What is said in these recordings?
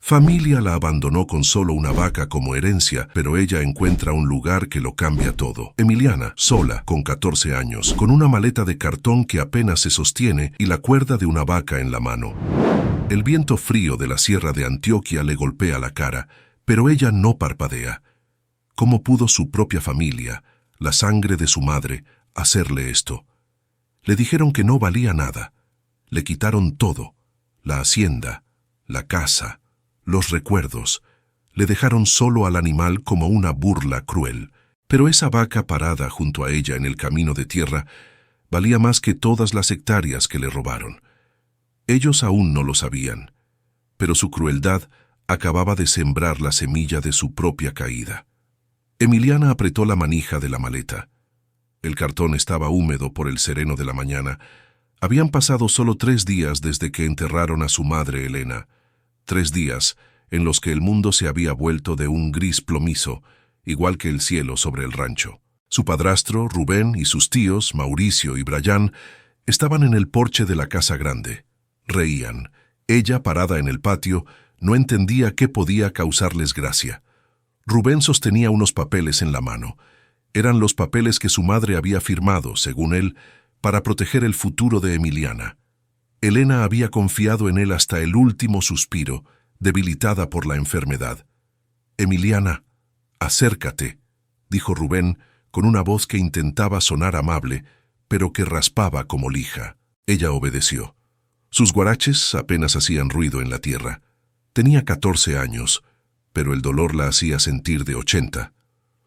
Familia la abandonó con solo una vaca como herencia, pero ella encuentra un lugar que lo cambia todo. Emiliana, sola, con 14 años, con una maleta de cartón que apenas se sostiene y la cuerda de una vaca en la mano. El viento frío de la sierra de Antioquia le golpea la cara, pero ella no parpadea. ¿Cómo pudo su propia familia, la sangre de su madre, hacerle esto? Le dijeron que no valía nada. Le quitaron todo, la hacienda, la casa, los recuerdos. Le dejaron solo al animal como una burla cruel. Pero esa vaca parada junto a ella en el camino de tierra valía más que todas las hectáreas que le robaron. Ellos aún no lo sabían, pero su crueldad acababa de sembrar la semilla de su propia caída. Emiliana apretó la manija de la maleta. El cartón estaba húmedo por el sereno de la mañana. Habían pasado solo 3 días desde que enterraron a su madre Elena. 3 días en los que el mundo se había vuelto de un gris plomizo, igual que el cielo sobre el rancho. Su padrastro, Rubén, y sus tíos, Mauricio y Bryan, estaban en el porche de la casa grande. Reían. Ella, parada en el patio, no entendía qué podía causarles gracia. Rubén sostenía unos papeles en la mano. Eran los papeles que su madre había firmado, según él, para proteger el futuro de Emiliana. Elena había confiado en él hasta el último suspiro, debilitada por la enfermedad. «Emiliana, acércate», dijo Rubén, con una voz que intentaba sonar amable, pero que raspaba como lija. Ella obedeció. Sus guaraches apenas hacían ruido en la tierra. Tenía 14 años, pero el dolor la hacía sentir de 80.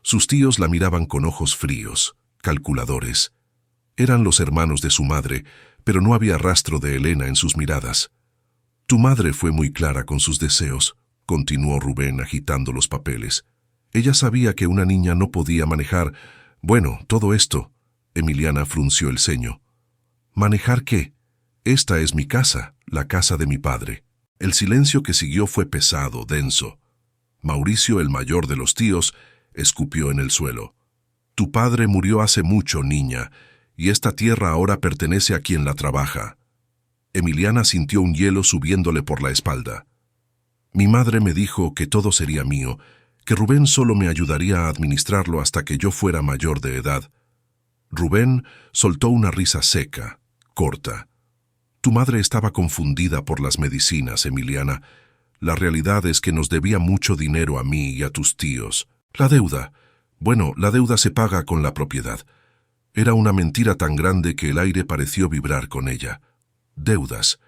Sus tíos la miraban con ojos fríos, calculadores. Eran los hermanos de su madre, pero no había rastro de Elena en sus miradas. «Tu madre fue muy clara con sus deseos», continuó Rubén agitando los papeles. «Ella sabía que una niña no podía manejar, bueno, todo esto». Emiliana frunció el ceño. «¿Manejar qué? Esta es mi casa, la casa de mi padre». El silencio que siguió fue pesado, denso. Mauricio, el mayor de los tíos, escupió en el suelo. «Tu padre murió hace mucho, niña, y esta tierra ahora pertenece a quien la trabaja». Emiliana sintió un hielo subiéndole por la espalda. «Mi madre me dijo que todo sería mío, que Rubén solo me ayudaría a administrarlo hasta que yo fuera mayor de edad». Rubén soltó una risa seca, corta. «Tu madre estaba confundida por las medicinas, Emiliana. La realidad es que nos debía mucho dinero a mí y a tus tíos. La deuda. Bueno, la deuda se paga con la propiedad. Era una mentira tan grande que el aire pareció vibrar con ella. Deudas.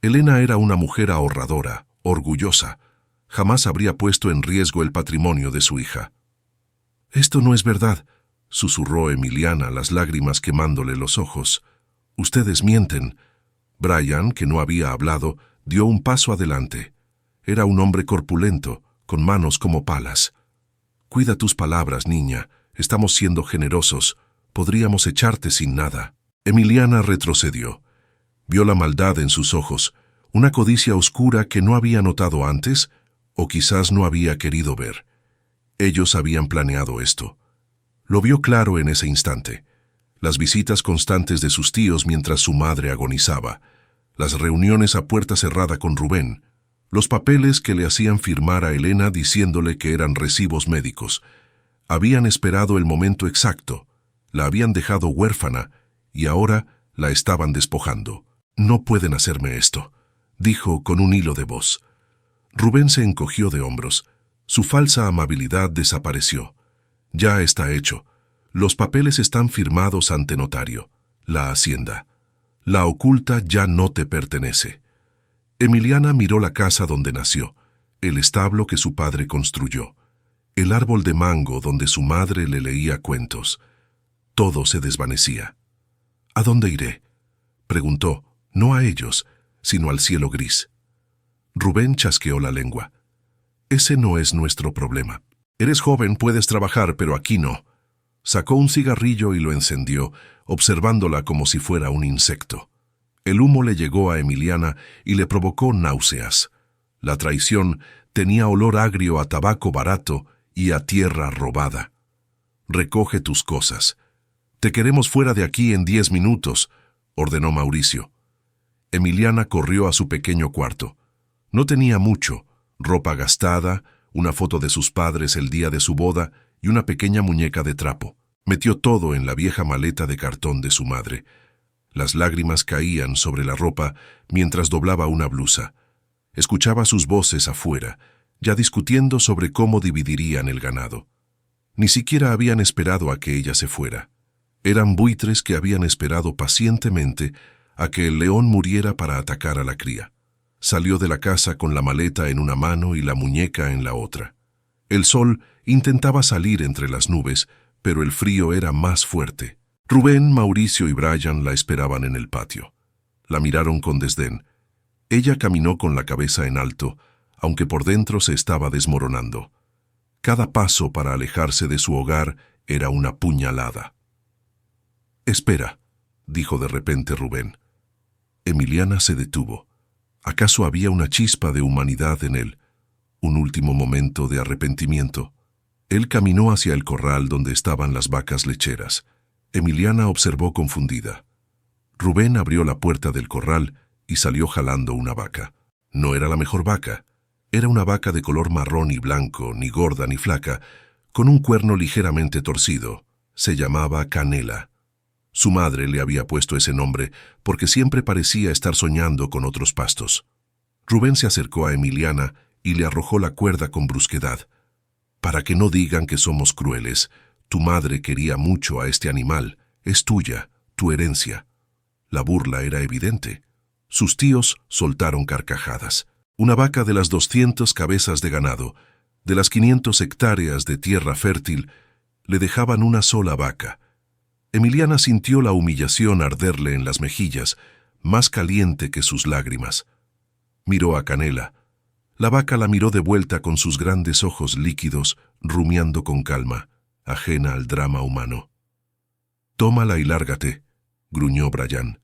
Elena era una mujer ahorradora, orgullosa. Jamás habría puesto en riesgo el patrimonio de su hija». «Esto no es verdad», susurró Emiliana, las lágrimas quemándole los ojos. «Ustedes mienten». Bryan, que no había hablado, dio un paso adelante. Era un hombre corpulento, con manos como palas. «Cuida tus palabras, niña. Estamos siendo generosos. Podríamos echarte sin nada». Emiliana retrocedió. Vio la maldad en sus ojos, una codicia oscura que no había notado antes, o quizás no había querido ver. Ellos habían planeado esto. Lo vio claro en ese instante. Las visitas constantes de sus tíos mientras su madre agonizaba, las reuniones a puerta cerrada con Rubén, los papeles que le hacían firmar a Elena diciéndole que eran recibos médicos. Habían esperado el momento exacto, la habían dejado huérfana y ahora la estaban despojando. «No pueden hacerme esto», dijo con un hilo de voz. Rubén se encogió de hombros. Su falsa amabilidad desapareció. «Ya está hecho. Los papeles están firmados ante notario. La hacienda. La oculta ya no te pertenece». Emiliana miró la casa donde nació, el establo que su padre construyó, el árbol de mango donde su madre le leía cuentos. Todo se desvanecía. «¿A dónde iré?», preguntó, no a ellos, sino al cielo gris. Rubén chasqueó la lengua. «Ese no es nuestro problema. Eres joven, puedes trabajar, pero aquí no». Sacó un cigarrillo y lo encendió, observándola como si fuera un insecto. El humo le llegó a Emiliana y le provocó náuseas. La traición tenía olor agrio a tabaco barato y a tierra robada. «Recoge tus cosas. Te queremos fuera de aquí en 10 minutos», ordenó Mauricio. Emiliana corrió a su pequeño cuarto. No tenía mucho. ropa gastada, una foto de sus padres el día de su boda y una pequeña muñeca de trapo. Metió todo en la vieja maleta de cartón de su madre. Las lágrimas caían sobre la ropa mientras doblaba una blusa. Escuchaba sus voces afuera, ya discutiendo sobre cómo dividirían el ganado. Ni siquiera habían esperado a que ella se fuera. Eran buitres que habían esperado pacientemente a que el león muriera para atacar a la cría. Salió de la casa con la maleta en una mano y la muñeca en la otra. El sol intentaba salir entre las nubes, pero el frío era más fuerte. Rubén, Mauricio y Brian la esperaban en el patio. La miraron con desdén. Ella caminó con la cabeza en alto, aunque por dentro se estaba desmoronando. Cada paso para alejarse de su hogar era una puñalada. «Espera», dijo de repente Rubén. Emiliana se detuvo. ¿Acaso había una chispa de humanidad en él? ¿Un último momento de arrepentimiento? Él caminó hacia el corral donde estaban las vacas lecheras. Emiliana observó confundida. Rubén abrió la puerta del corral y salió jalando una vaca. No era la mejor vaca. Era una vaca de color marrón y blanco, ni gorda ni flaca, con un cuerno ligeramente torcido. Se llamaba Canela. Su madre le había puesto ese nombre porque siempre parecía estar soñando con otros pastos. Rubén se acercó a Emiliana y le arrojó la cuerda con brusquedad. «Para que no digan que somos crueles, tu madre quería mucho a este animal. Es tuya, tu herencia». La burla era evidente. Sus tíos soltaron carcajadas. Una vaca de las 200 cabezas de ganado, de las 500 hectáreas de tierra fértil, le dejaban una sola vaca. Emiliana sintió la humillación arderle en las mejillas, más caliente que sus lágrimas. Miró a Canela. La vaca la miró de vuelta con sus grandes ojos líquidos, rumiando con calma, ajena al drama humano. «Tómala y lárgate», gruñó Brian.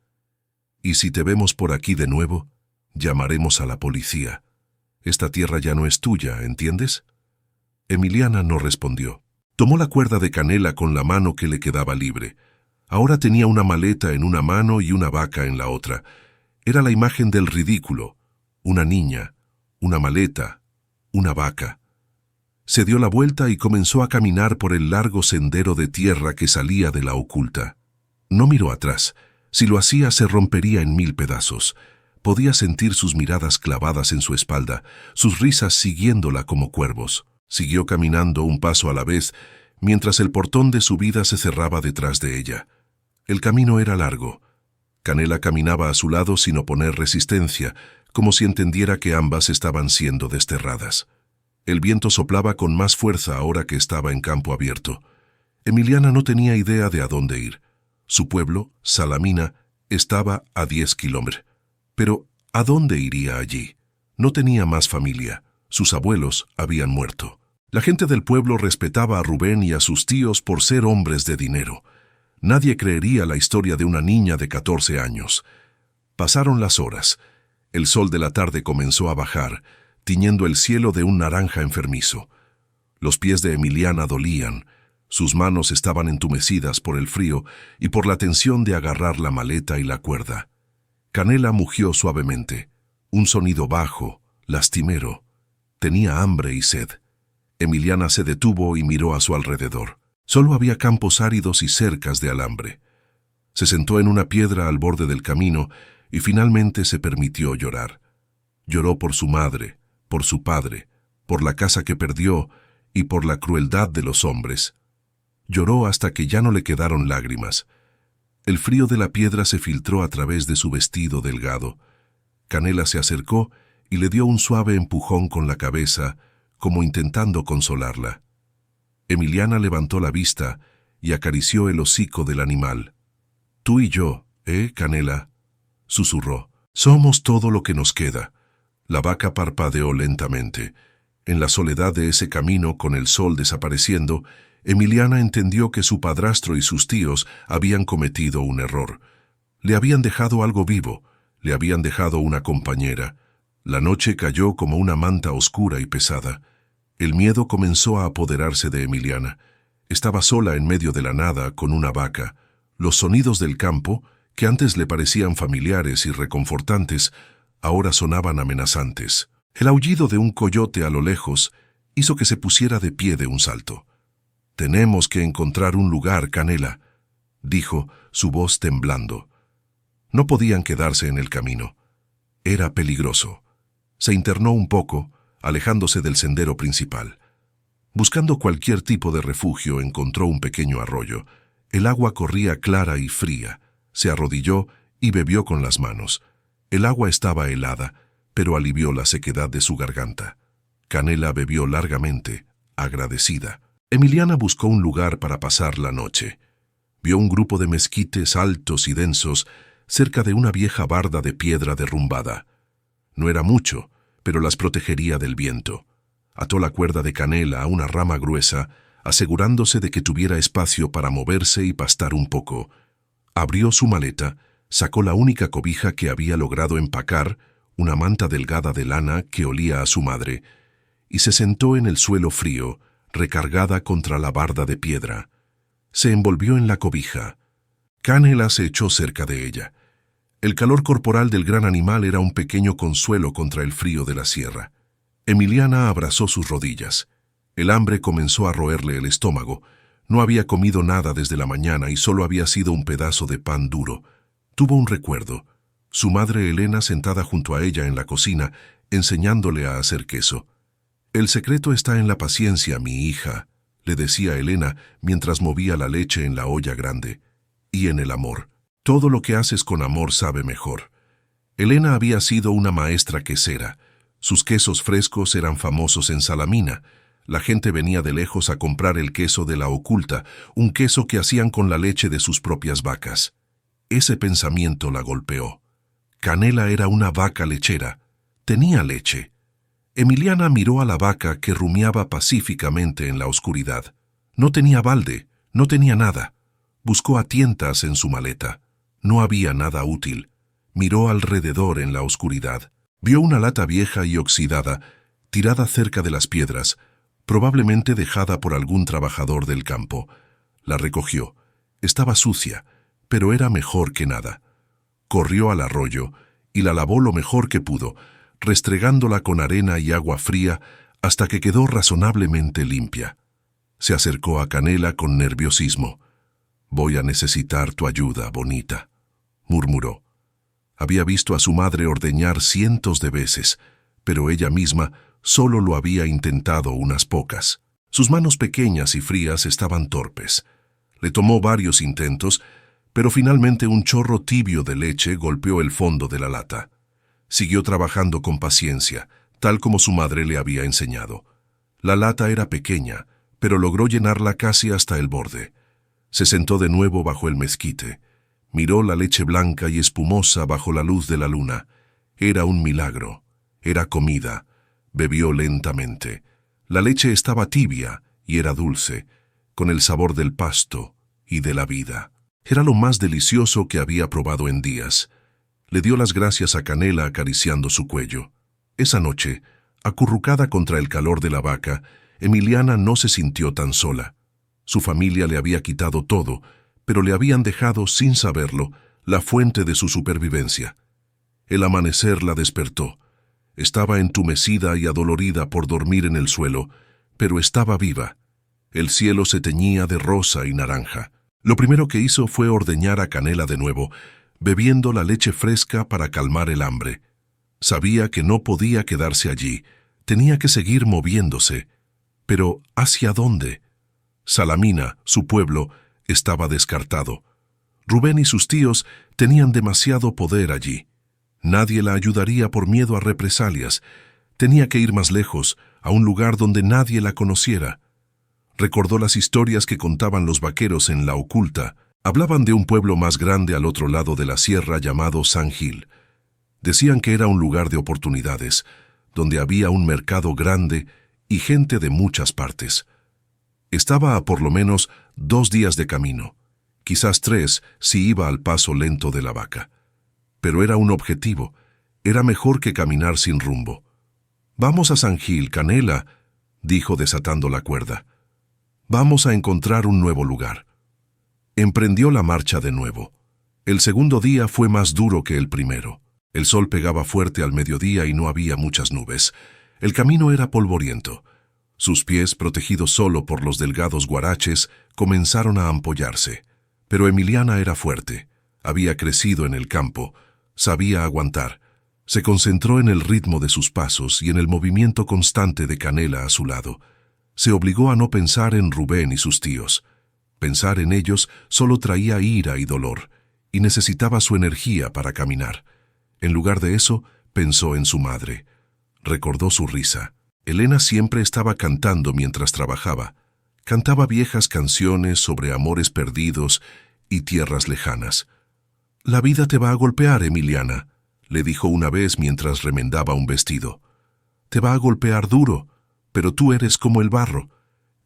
«Y si te vemos por aquí de nuevo, llamaremos a la policía. Esta tierra ya no es tuya, ¿entiendes?» Emiliana no respondió. Tomó la cuerda de Canela con la mano que le quedaba libre. Ahora tenía una maleta en una mano y una vaca en la otra. Era la imagen del ridículo. Una niña, una maleta, una vaca. Se dio la vuelta y comenzó a caminar por el largo sendero de tierra que salía de la oculta. No miró atrás. Si lo hacía, se rompería en 1000 pedazos. Podía sentir sus miradas clavadas en su espalda, sus risas siguiéndola como cuervos. Siguió caminando un paso a la vez, mientras el portón de su vida se cerraba detrás de ella. El camino era largo. Canela caminaba a su lado sin oponer resistencia, como si entendiera que ambas estaban siendo desterradas. El viento soplaba con más fuerza ahora que estaba en campo abierto. Emiliana no tenía idea de a dónde ir. Su pueblo, Salamina, estaba a 10 kilómetros. Pero, ¿a dónde iría allí? No tenía más familia. Sus abuelos habían muerto. La gente del pueblo respetaba a Rubén y a sus tíos por ser hombres de dinero. Nadie creería la historia de una niña de 14 años. Pasaron las horas. El sol de la tarde comenzó a bajar, tiñendo el cielo de un naranja enfermizo. Los pies de Emiliana dolían. Sus manos estaban entumecidas por el frío y por la tensión de agarrar la maleta y la cuerda. Canela mugió suavemente. Un sonido bajo, lastimero. Tenía hambre y sed. Emiliana se detuvo y miró a su alrededor. Solo había campos áridos y cercas de alambre. Se sentó en una piedra al borde del camino y finalmente se permitió llorar. Lloró por su madre, por su padre, por la casa que perdió y por la crueldad de los hombres. Lloró hasta que ya no le quedaron lágrimas. El frío de la piedra se filtró a través de su vestido delgado. Canela se acercó y le dio un suave empujón con la cabeza, como intentando consolarla. Emiliana levantó la vista y acarició el hocico del animal. «Tú y yo, Canela?», susurró. «Somos todo lo que nos queda». La vaca parpadeó lentamente. En la soledad de ese camino, con el sol desapareciendo, Emiliana entendió que su padrastro y sus tíos habían cometido un error. Le habían dejado algo vivo, le habían dejado una compañera. La noche cayó como una manta oscura y pesada. El miedo comenzó a apoderarse de Emiliana. Estaba sola en medio de la nada con una vaca. Los sonidos del campo, que antes le parecían familiares y reconfortantes, ahora sonaban amenazantes. El aullido de un coyote a lo lejos hizo que se pusiera de pie de un salto. «Tenemos que encontrar un lugar, Canela», dijo, su voz temblando. No podían quedarse en el camino. Era peligroso. Se internó un poco, alejándose del sendero principal. Buscando cualquier tipo de refugio, encontró un pequeño arroyo. El agua corría clara y fría. Se arrodilló y bebió con las manos. El agua estaba helada, pero alivió la sequedad de su garganta. Canela bebió largamente, agradecida. Emiliana buscó un lugar para pasar la noche. Vio un grupo de mezquites altos y densos cerca de una vieja barda de piedra derrumbada. No era mucho, pero las protegería del viento. Ató la cuerda de Canela a una rama gruesa, asegurándose de que tuviera espacio para moverse y pastar un poco. Abrió su maleta, sacó la única cobija que había logrado empacar, una manta delgada de lana que olía a su madre, y se sentó en el suelo frío, recargada contra la barda de piedra. Se envolvió en la cobija. Canela se echó cerca de ella. El calor corporal del gran animal era un pequeño consuelo contra el frío de la sierra. Emiliana abrazó sus rodillas. El hambre comenzó a roerle el estómago. No había comido nada desde la mañana y solo había sido un pedazo de pan duro. Tuvo un recuerdo. Su madre Elena sentada junto a ella en la cocina, enseñándole a hacer queso. «El secreto está en la paciencia, mi hija», le decía Elena mientras movía la leche en la olla grande. «Y en el amor. Todo lo que haces con amor sabe mejor». Elena había sido una maestra quesera. Sus quesos frescos eran famosos en Salamina. La gente venía de lejos a comprar el queso de la Oculta, un queso que hacían con la leche de sus propias vacas. Ese pensamiento la golpeó. Canela era una vaca lechera. Tenía leche. Emiliana miró a la vaca que rumiaba pacíficamente en la oscuridad. No tenía balde, no tenía nada. Buscó a tientas en su maleta. No había nada útil. Miró alrededor en la oscuridad. Vio una lata vieja y oxidada, tirada cerca de las piedras, probablemente dejada por algún trabajador del campo. La recogió. Estaba sucia, pero era mejor que nada. Corrió al arroyo y la lavó lo mejor que pudo, restregándola con arena y agua fría hasta que quedó razonablemente limpia. Se acercó a Canela con nerviosismo. «Voy a necesitar tu ayuda, bonita», murmuró. Había visto a su madre ordeñar cientos de veces, pero ella misma solo lo había intentado unas pocas. Sus manos pequeñas y frías estaban torpes. Le tomó varios intentos, pero finalmente un chorro tibio de leche golpeó el fondo de la lata. Siguió trabajando con paciencia, tal como su madre le había enseñado. La lata era pequeña, pero logró llenarla casi hasta el borde. Se sentó de nuevo bajo el mezquite. Miró la leche blanca y espumosa bajo la luz de la luna. Era un milagro. Era comida. Bebió lentamente. La leche estaba tibia y era dulce, con el sabor del pasto y de la vida. Era lo más delicioso que había probado en días. Le dio las gracias a Canela acariciando su cuello. Esa noche, acurrucada contra el calor de la vaca, Emiliana no se sintió tan sola. Su familia le había quitado todo, pero le habían dejado, sin saberlo, la fuente de su supervivencia. El amanecer la despertó. Estaba entumecida y adolorida por dormir en el suelo, pero estaba viva. El cielo se teñía de rosa y naranja. Lo primero que hizo fue ordeñar a Canela de nuevo, bebiendo la leche fresca para calmar el hambre. Sabía que no podía quedarse allí, tenía que seguir moviéndose. Pero ¿hacia dónde? Salamina, su pueblo, estaba descartado. Rubén y sus tíos tenían demasiado poder allí. Nadie la ayudaría por miedo a represalias. Tenía que ir más lejos, a un lugar donde nadie la conociera. Recordó las historias que contaban los vaqueros en La Oculta. Hablaban de un pueblo más grande al otro lado de la sierra llamado San Gil. Decían que era un lugar de oportunidades, donde había un mercado grande y gente de muchas partes. Estaba a por lo menos 2 días de camino, quizás 3 si iba al paso lento de la vaca. Pero era un objetivo, era mejor que caminar sin rumbo. «Vamos a San Gil, Canela», dijo desatando la cuerda. «Vamos a encontrar un nuevo lugar». Emprendió la marcha de nuevo. El segundo día fue más duro que el primero. El sol pegaba fuerte al mediodía y no había muchas nubes. El camino era polvoriento. Sus pies, protegidos solo por los delgados guaraches, comenzaron a ampollarse. Pero Emiliana era fuerte. Había crecido en el campo. Sabía aguantar. Se concentró en el ritmo de sus pasos y en el movimiento constante de Canela a su lado. Se obligó a no pensar en Rubén y sus tíos. Pensar en ellos solo traía ira y dolor, y necesitaba su energía para caminar. En lugar de eso, pensó en su madre. Recordó su risa. Elena siempre estaba cantando mientras trabajaba. Cantaba viejas canciones sobre amores perdidos y tierras lejanas. «La vida te va a golpear, Emiliana», le dijo una vez mientras remendaba un vestido. «Te va a golpear duro, pero tú eres como el barro.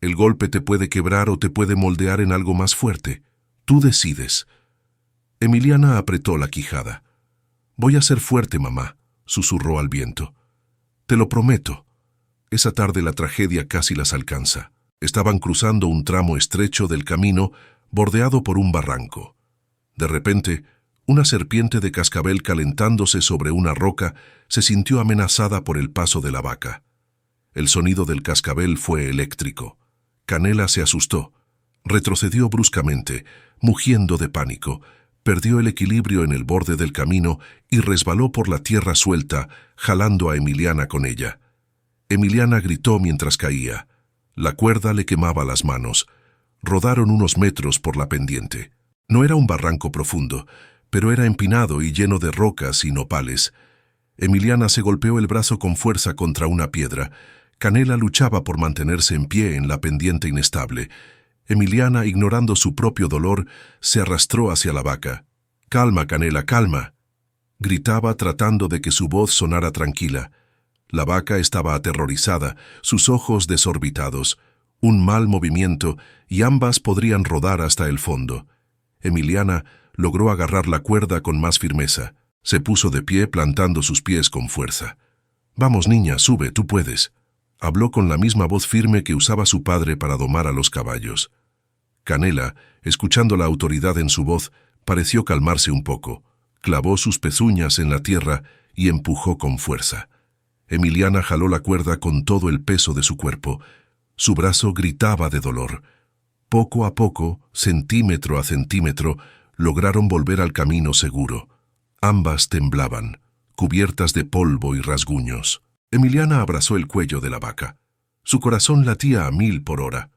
El golpe te puede quebrar o te puede moldear en algo más fuerte. Tú decides». Emiliana apretó la quijada. «Voy a ser fuerte, mamá», susurró al viento. «Te lo prometo». Esa tarde la tragedia casi las alcanza. Estaban cruzando un tramo estrecho del camino, bordeado por un barranco. De repente, una serpiente de cascabel calentándose sobre una roca se sintió amenazada por el paso de la vaca. El sonido del cascabel fue eléctrico. Canela se asustó. Retrocedió bruscamente, mugiendo de pánico. Perdió el equilibrio en el borde del camino y resbaló por la tierra suelta, jalando a Emiliana con ella. Emiliana gritó mientras caía. La cuerda le quemaba las manos. Rodaron unos metros por la pendiente. No era un barranco profundo, pero era empinado y lleno de rocas y nopales. Emiliana se golpeó el brazo con fuerza contra una piedra. Canela luchaba por mantenerse en pie en la pendiente inestable. Emiliana, ignorando su propio dolor, se arrastró hacia la vaca. «Calma, Canela, calma», gritaba tratando de que su voz sonara tranquila. La vaca estaba aterrorizada, sus ojos desorbitados. Un mal movimiento y ambas podrían rodar hasta el fondo. Emiliana logró agarrar la cuerda con más firmeza. Se puso de pie plantando sus pies con fuerza. «Vamos, niña, sube, tú puedes». Habló con la misma voz firme que usaba su padre para domar a los caballos. Canela, escuchando la autoridad en su voz, pareció calmarse un poco. Clavó sus pezuñas en la tierra y empujó con fuerza. Emiliana jaló la cuerda con todo el peso de su cuerpo. Su brazo gritaba de dolor. Poco a poco, centímetro a centímetro, lograron volver al camino seguro. Ambas temblaban, cubiertas de polvo y rasguños. Emiliana abrazó el cuello de la vaca. Su corazón latía a 1000 por hora.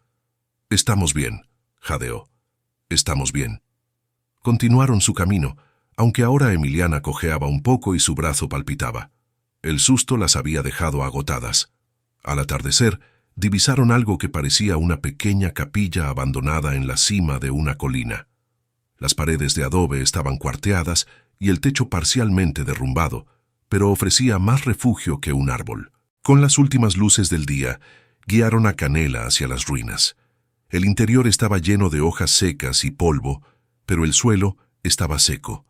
«Estamos bien», jadeó. «Estamos bien». Continuaron su camino, aunque ahora Emiliana cojeaba un poco y su brazo palpitaba. El susto las había dejado agotadas. Al atardecer, divisaron algo que parecía una pequeña capilla abandonada en la cima de una colina. Las paredes de adobe estaban cuarteadas y el techo parcialmente derrumbado, pero ofrecía más refugio que un árbol. Con las últimas luces del día, guiaron a Canela hacia las ruinas. El interior estaba lleno de hojas secas y polvo, pero el suelo estaba seco.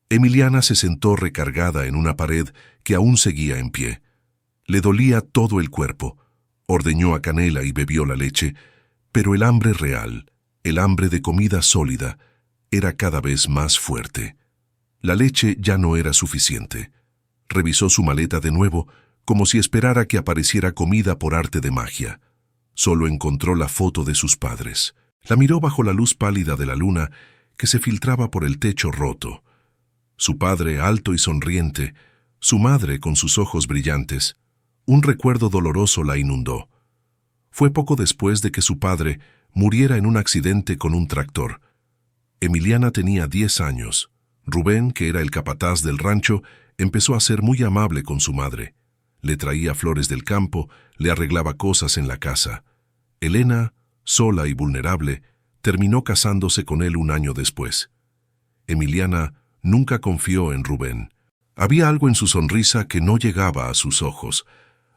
Emiliana se sentó recargada en una pared que aún seguía en pie. Le dolía todo el cuerpo. Ordeñó a Canela y bebió la leche, pero el hambre real, el hambre de comida sólida, era cada vez más fuerte. La leche ya no era suficiente. Revisó su maleta de nuevo, como si esperara que apareciera comida por arte de magia. Solo encontró la foto de sus padres. La miró bajo la luz pálida de la luna que se filtraba por el techo roto. Su padre alto y sonriente, su madre con sus ojos brillantes. Un recuerdo doloroso la inundó. Fue poco después de que su padre muriera en un accidente con un tractor. Emiliana tenía 10 años. Rubén, que era el capataz del rancho, empezó a ser muy amable con su madre. Le traía flores del campo, le arreglaba cosas en la casa. Elena, sola y vulnerable, terminó casándose con él un año después. Emiliana nunca confió en Rubén. Había algo en su sonrisa que no llegaba a sus ojos.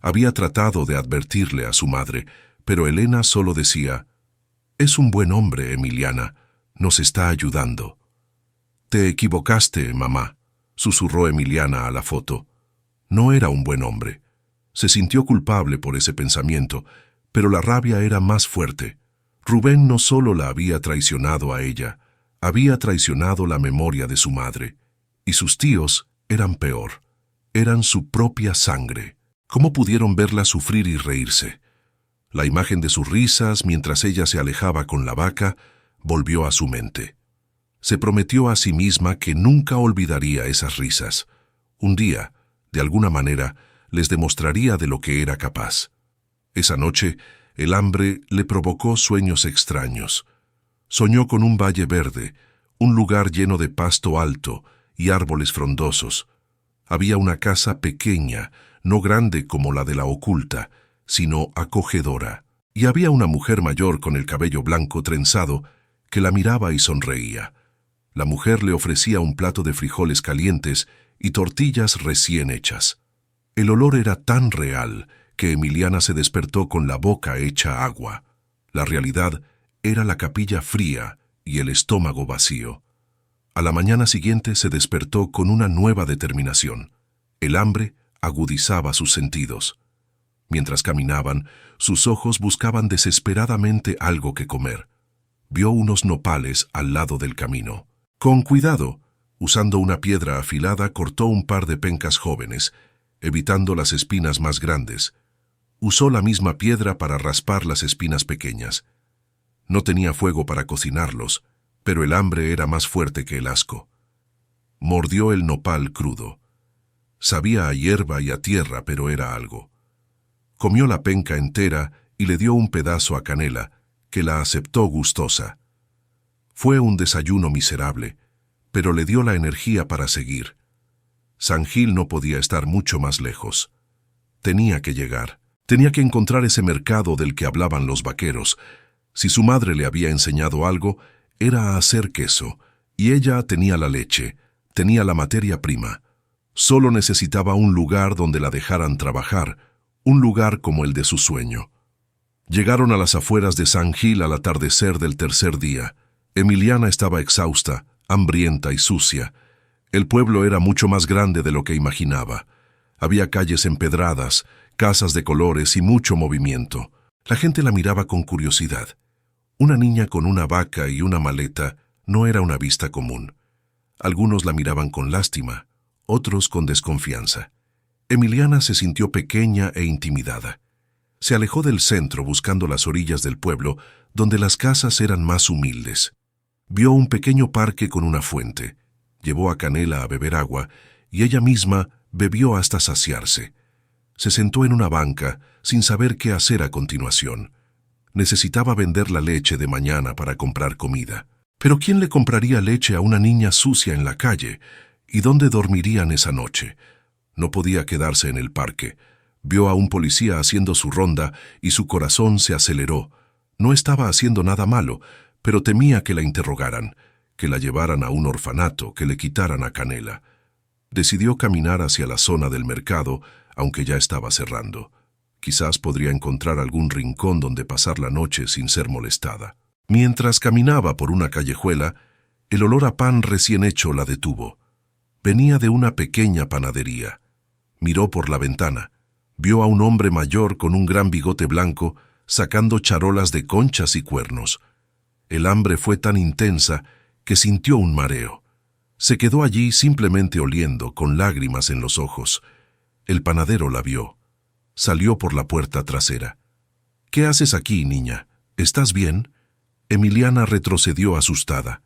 Había tratado de advertirle a su madre, pero Elena solo decía: «Es un buen hombre, Emiliana, nos está ayudando». «Te equivocaste, mamá», susurró Emiliana a la foto. No era un buen hombre. Se sintió culpable por ese pensamiento, pero la rabia era más fuerte. Rubén no solo la había traicionado a ella, había traicionado la memoria de su madre. Y sus tíos eran peor. Eran su propia sangre. ¿Cómo pudieron verla sufrir y reírse? La imagen de sus risas mientras ella se alejaba con la vaca volvió a su mente. Se prometió a sí misma que nunca olvidaría esas risas. Un día, de alguna manera, les demostraría de lo que era capaz. Esa noche, el hambre le provocó sueños extraños. Soñó con un valle verde, un lugar lleno de pasto alto y árboles frondosos. Había una casa pequeña, no grande como la de la oculta, sino acogedora. Y había una mujer mayor con el cabello blanco trenzado que la miraba y sonreía. La mujer le ofrecía un plato de frijoles calientes y tortillas recién hechas. El olor era tan real que Emiliana se despertó con la boca hecha agua. La realidad era la capilla fría y el estómago vacío. A la mañana siguiente se despertó con una nueva determinación. El hambre agudizaba sus sentidos. Mientras caminaban, sus ojos buscaban desesperadamente algo que comer. Vio unos nopales al lado del camino. Con cuidado, usando una piedra afilada, cortó un par de pencas jóvenes, evitando las espinas más grandes. Usó la misma piedra para raspar las espinas pequeñas. No tenía fuego para cocinarlos, pero el hambre era más fuerte que el asco. Mordió el nopal crudo. Sabía a hierba y a tierra, pero era algo. Comió la penca entera y le dio un pedazo a Canela, que la aceptó gustosa. Fue un desayuno miserable, pero le dio la energía para seguir. San Gil no podía estar mucho más lejos. Tenía que llegar. Tenía que encontrar ese mercado del que hablaban los vaqueros. Si su madre le había enseñado algo, era a hacer queso, y ella tenía la leche, tenía la materia prima. Solo necesitaba un lugar donde la dejaran trabajar, un lugar como el de su sueño. Llegaron a las afueras de San Gil al atardecer del tercer día. Emiliana estaba exhausta, hambrienta y sucia. El pueblo era mucho más grande de lo que imaginaba. Había calles empedradas, casas de colores y mucho movimiento. La gente la miraba con curiosidad. Una niña con una vaca y una maleta no era una vista común. Algunos la miraban con lástima, otros con desconfianza. Emiliana se sintió pequeña e intimidada. Se alejó del centro buscando las orillas del pueblo, donde las casas eran más humildes. Vio un pequeño parque con una fuente. Llevó a Canela a beber agua y ella misma bebió hasta saciarse. Se sentó en una banca sin saber qué hacer a continuación. Necesitaba vender la leche de mañana para comprar comida. Pero ¿quién le compraría leche a una niña sucia en la calle? ¿Y dónde dormirían esa noche? No podía quedarse en el parque. Vio a un policía haciendo su ronda y su corazón se aceleró. No estaba haciendo nada malo, pero temía que la interrogaran, que la llevaran a un orfanato, que le quitaran a Canela. Decidió caminar hacia la zona del mercado, aunque ya estaba cerrando. Quizás podría encontrar algún rincón donde pasar la noche sin ser molestada. Mientras caminaba por una callejuela, el olor a pan recién hecho la detuvo. Venía de una pequeña panadería. Miró por la ventana. Vio a un hombre mayor con un gran bigote blanco sacando charolas de conchas y cuernos. El hambre fue tan intensa que sintió un mareo. Se quedó allí simplemente oliendo, con lágrimas en los ojos. El panadero la vio. Salió por la puerta trasera. «¿Qué haces aquí, niña? ¿Estás bien?» Emiliana retrocedió asustada.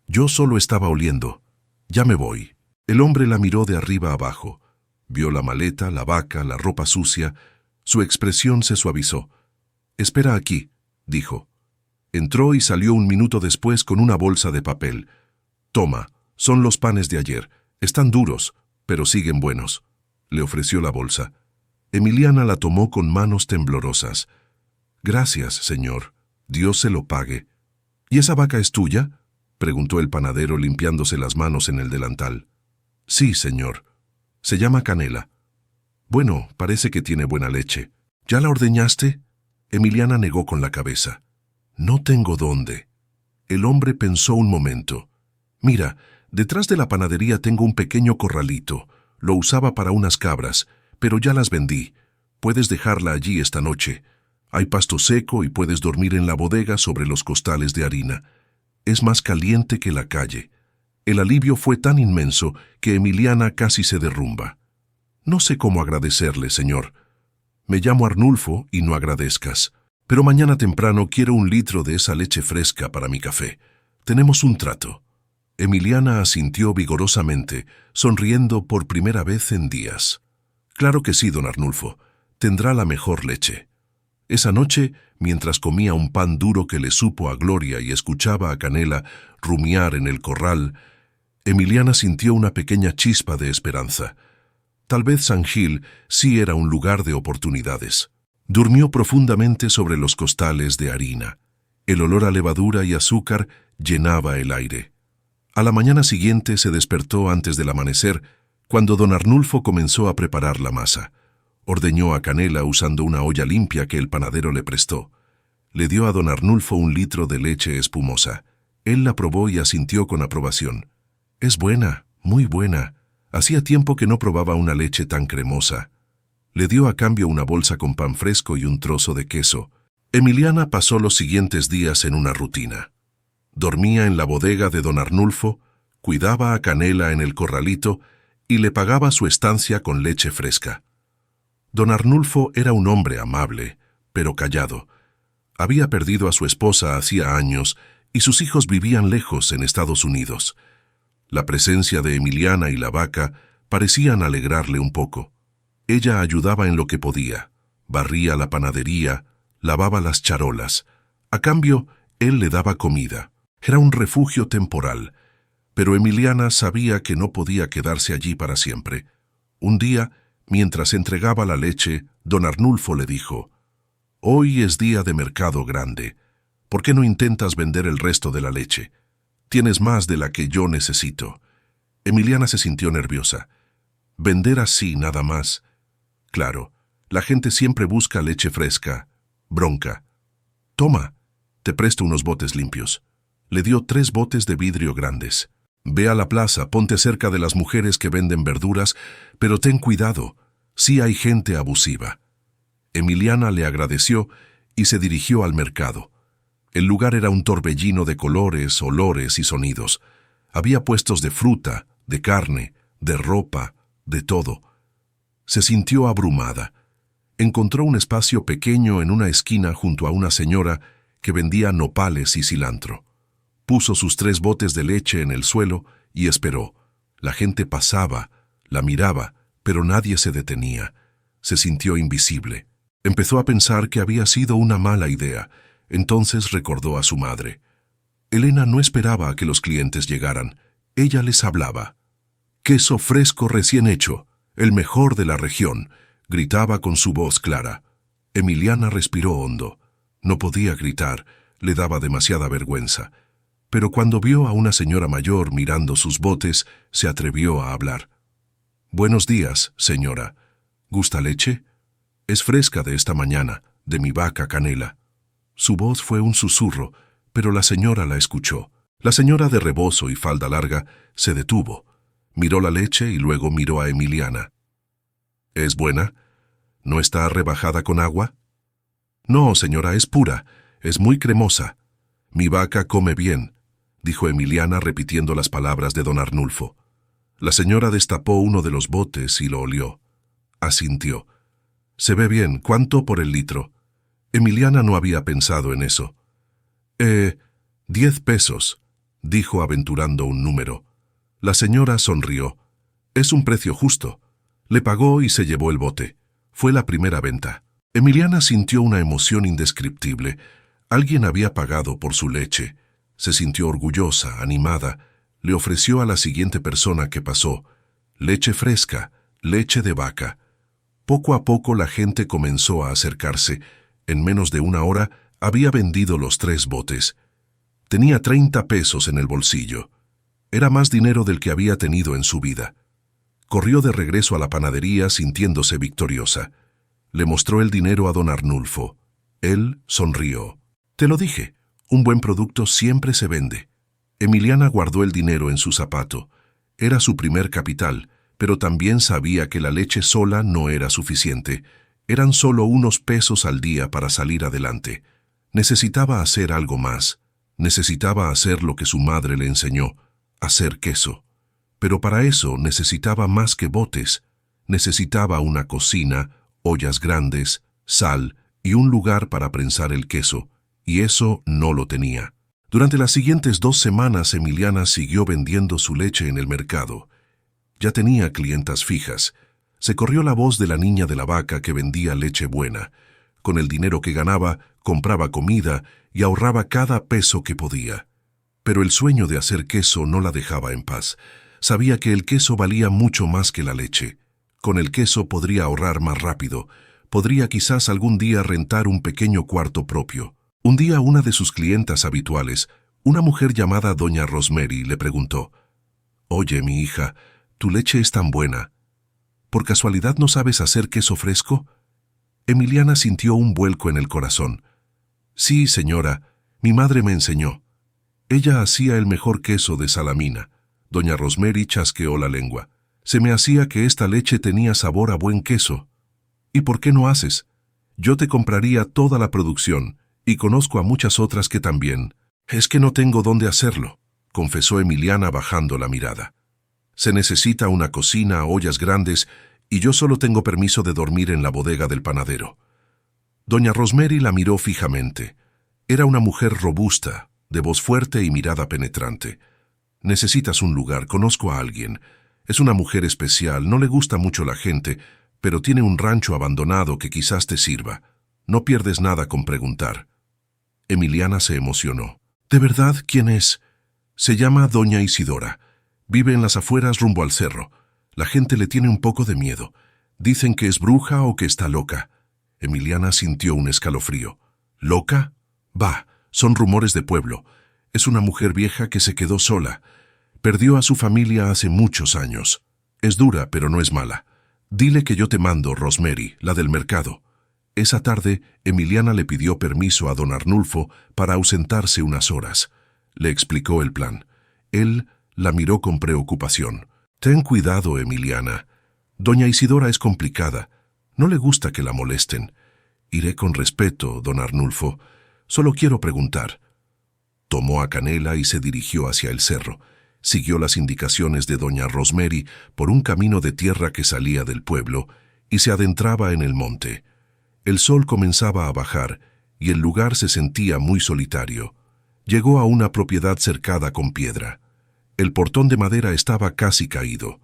«Yo solo estaba oliendo. Ya me voy». El hombre la miró de arriba abajo. Vio la maleta, la vaca, la ropa sucia. Su expresión se suavizó. «Espera aquí», dijo. Entró y salió un minuto después con una bolsa de papel. «Toma, son los panes de ayer. Están duros, pero siguen buenos». Le ofreció la bolsa. Emiliana la tomó con manos temblorosas. «Gracias, señor. Dios se lo pague». «¿Y esa vaca es tuya?», preguntó el panadero limpiándose las manos en el delantal. «Sí, señor. Se llama Canela». «Bueno, parece que tiene buena leche. ¿Ya la ordeñaste?». Emiliana negó con la cabeza. «No tengo dónde». El hombre pensó un momento. «Mira, detrás de la panadería tengo un pequeño corralito. Lo usaba para unas cabras, pero ya las vendí. Puedes dejarla allí esta noche. Hay pasto seco y puedes dormir en la bodega sobre los costales de harina. Es más caliente que la calle». El alivio fue tan inmenso que Emiliana casi se derrumba. No sé cómo agradecerle, señor. Me llamo Arnulfo y no agradezcas. Pero mañana temprano quiero 1 litro de esa leche fresca para mi café. Tenemos un trato. Emiliana asintió vigorosamente, sonriendo por primera vez en días. Claro que sí, don Arnulfo. Tendrá la mejor leche. Esa noche, mientras comía un pan duro que le supo a gloria y escuchaba a Canela rumiar en el corral, Emiliana sintió una pequeña chispa de esperanza. Tal vez San Gil sí era un lugar de oportunidades. Durmió profundamente sobre los costales de harina. El olor a levadura y azúcar llenaba el aire. A la mañana siguiente se despertó antes del amanecer, cuando don Arnulfo comenzó a preparar la masa. Ordeñó a Canela usando una olla limpia que el panadero le prestó. Le dio a don Arnulfo 1 litro de leche espumosa. Él la probó y asintió con aprobación. «Es buena, muy buena. Hacía tiempo que no probaba una leche tan cremosa». Le dio a cambio una bolsa con pan fresco y un trozo de queso. Emiliana pasó los siguientes días en una rutina. Dormía en la bodega de don Arnulfo, cuidaba a Canela en el corralito y le pagaba su estancia con leche fresca. Don Arnulfo era un hombre amable, pero callado. Había perdido a su esposa hacía años y sus hijos vivían lejos en Estados Unidos. La presencia de Emiliana y la vaca parecían alegrarle un poco. Ella ayudaba en lo que podía, barría la panadería, lavaba las charolas. A cambio, él le daba comida. Era un refugio temporal, pero Emiliana sabía que no podía quedarse allí para siempre. Un día, mientras entregaba la leche, don Arnulfo le dijo: «Hoy es día de mercado grande. ¿Por qué no intentas vender el resto de la leche? Tienes más de la que yo necesito». Emiliana se sintió nerviosa. Vender así nada más. Claro, la gente siempre busca leche fresca. Bronca. «Toma, te presto unos botes limpios». Le dio 3 botes de vidrio grandes. «Ve a la plaza, ponte cerca de las mujeres que venden verduras, pero ten cuidado, sí hay gente abusiva». Emiliana le agradeció y se dirigió al mercado. El lugar era un torbellino de colores, olores y sonidos. Había puestos de fruta, de carne, de ropa, de todo. Se sintió abrumada. Encontró un espacio pequeño en una esquina junto a una señora que vendía nopales y cilantro. Puso sus 3 botes de leche en el suelo y esperó. La gente pasaba, la miraba, pero nadie se detenía. Se sintió invisible. Empezó a pensar que había sido una mala idea. Entonces recordó a su madre. Elena no esperaba a que los clientes llegaran. Ella les hablaba. «Queso fresco recién hecho, el mejor de la región», gritaba con su voz clara. Emiliana respiró hondo. No podía gritar, le daba demasiada vergüenza. Pero cuando vio a una señora mayor mirando sus botes, se atrevió a hablar. «Buenos días, señora. ¿Gusta leche? Es fresca de esta mañana, de mi vaca Canela». Su voz fue un susurro, pero la señora la escuchó. La señora de rebozo y falda larga se detuvo. Miró la leche y luego miró a Emiliana. «¿Es buena? ¿No está rebajada con agua?» «No, señora, es pura. Es muy cremosa. Mi vaca come bien», dijo Emiliana repitiendo las palabras de don Arnulfo. La señora destapó uno de los botes y lo olió. Asintió. «Se ve bien. ¿Cuánto por el litro?» Emiliana no había pensado en eso. 10 pesos, dijo aventurando un número. La señora sonrió. «Es un precio justo». Le pagó y se llevó el bote. Fue la primera venta. Emiliana sintió una emoción indescriptible. Alguien había pagado por su leche. Se sintió orgullosa, animada. Le ofreció a la siguiente persona que pasó. Leche fresca, leche de vaca. Poco a poco la gente comenzó a acercarse. En menos de una hora había vendido los 3 botes. Tenía 30 pesos en el bolsillo. Era más dinero del que había tenido en su vida. Corrió de regreso a la panadería sintiéndose victoriosa. Le mostró el dinero a don Arnulfo. Él sonrió. «Te lo dije, un buen producto siempre se vende». Emiliana guardó el dinero en su zapato. Era su primer capital, pero también sabía que la leche sola no era suficiente. Eran solo unos pesos al día para salir adelante. Necesitaba hacer algo más. Necesitaba hacer lo que su madre le enseñó, hacer queso. Pero para eso necesitaba más que botes. Necesitaba una cocina, ollas grandes, sal y un lugar para prensar el queso, y eso no lo tenía. Durante las siguientes 2 semanas, Emiliana siguió vendiendo su leche en el mercado. Ya tenía clientas fijas. Se corrió la voz de la niña de la vaca que vendía leche buena. Con el dinero que ganaba, compraba comida y ahorraba cada peso que podía. Pero el sueño de hacer queso no la dejaba en paz. Sabía que el queso valía mucho más que la leche. Con el queso podría ahorrar más rápido. Podría quizás algún día rentar un pequeño cuarto propio. Un día una de sus clientas habituales, una mujer llamada doña Rosemary, le preguntó: «Oye, mi hija, tu leche es tan buena. ¿Por casualidad no sabes hacer queso fresco?». Emiliana sintió un vuelco en el corazón. «Sí, señora, mi madre me enseñó. Ella hacía el mejor queso de Salamina». Doña Rosemary chasqueó la lengua. «Se me hacía que esta leche tenía sabor a buen queso». «¿Y por qué no haces? Yo te compraría toda la producción, y conozco a muchas otras que también». «Es que no tengo dónde hacerlo», confesó Emiliana bajando la mirada. «Se necesita una cocina, ollas grandes, y yo solo tengo permiso de dormir en la bodega del panadero». Doña Rosemary la miró fijamente. Era una mujer robusta, de voz fuerte y mirada penetrante. «Necesitas un lugar, conozco a alguien. Es una mujer especial, no le gusta mucho la gente, pero tiene un rancho abandonado que quizás te sirva. No pierdes nada con preguntar». Emiliana se emocionó. «¿De verdad? ¿Quién es?». «Se llama doña Isidora. Vive en las afueras rumbo al cerro. La gente le tiene un poco de miedo. Dicen que es bruja o que está loca». Emiliana sintió un escalofrío. «¿Loca? Bah, son rumores de pueblo. Es una mujer vieja que se quedó sola. Perdió a su familia hace muchos años. Es dura, pero no es mala. Dile que yo te mando, Rosemary, la del mercado». Esa tarde, Emiliana le pidió permiso a don Arnulfo para ausentarse unas horas. Le explicó el plan. Él la miró con preocupación. «Ten cuidado, Emiliana. Doña Isidora es complicada. No le gusta que la molesten». «Iré con respeto, don Arnulfo. Solo quiero preguntar». Tomó a Canela y se dirigió hacia el cerro. Siguió las indicaciones de doña Rosemary por un camino de tierra que salía del pueblo y se adentraba en el monte. El sol comenzaba a bajar y el lugar se sentía muy solitario. Llegó a una propiedad cercada con piedra. El portón de madera estaba casi caído.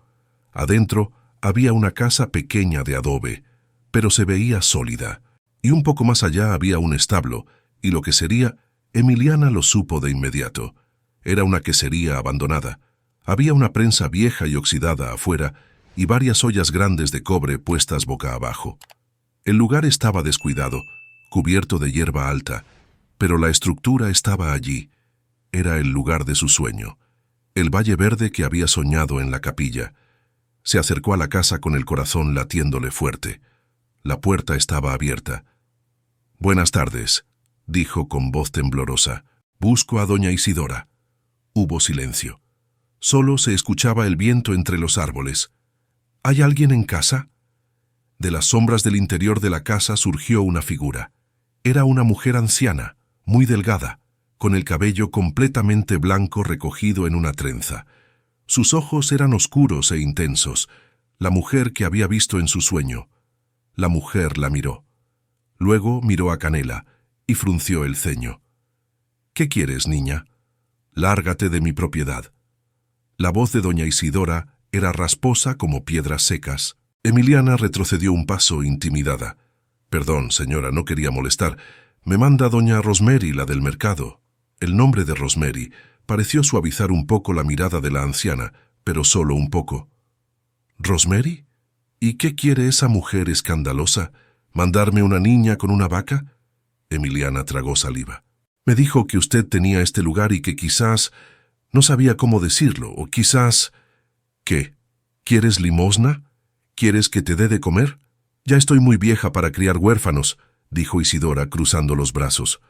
Adentro había una casa pequeña de adobe, pero se veía sólida. Y un poco más allá había un establo, y lo que sería, Emiliana lo supo de inmediato. Era una quesería abandonada. Había una prensa vieja y oxidada afuera y varias ollas grandes de cobre puestas boca abajo. El lugar estaba descuidado, cubierto de hierba alta, pero la estructura estaba allí. Era el lugar de su sueño, el valle verde que había soñado en la capilla. Se acercó a la casa con el corazón latiéndole fuerte. La puerta estaba abierta. «Buenas tardes», dijo con voz temblorosa. «Busco a doña Isidora». Hubo silencio. Solo se escuchaba el viento entre los árboles. «¿Hay alguien en casa?». De las sombras del interior de la casa surgió una figura. Era una mujer anciana, muy delgada, con el cabello completamente blanco recogido en una trenza. Sus ojos eran oscuros e intensos, la mujer que había visto en su sueño. La mujer la miró. Luego miró a Canela y frunció el ceño. «¿Qué quieres, niña?». «Lárgate de mi propiedad». La voz de doña Isidora era rasposa como piedras secas. Emiliana retrocedió un paso intimidada. «Perdón, señora, no quería molestar. Me manda doña Rosemary, la del mercado». El nombre de Rosemary pareció suavizar un poco la mirada de la anciana, pero solo un poco. «¿Rosemary? ¿Y qué quiere esa mujer escandalosa? ¿Mandarme una niña con una vaca?». Emiliana tragó saliva. «Me dijo que usted tenía este lugar y que quizás... no sabía cómo decirlo, o quizás... ¿Qué? ¿Quieres limosna? ¿Quieres que te dé de comer?». «Ya estoy muy vieja para criar huérfanos», dijo Isidora cruzando los brazos.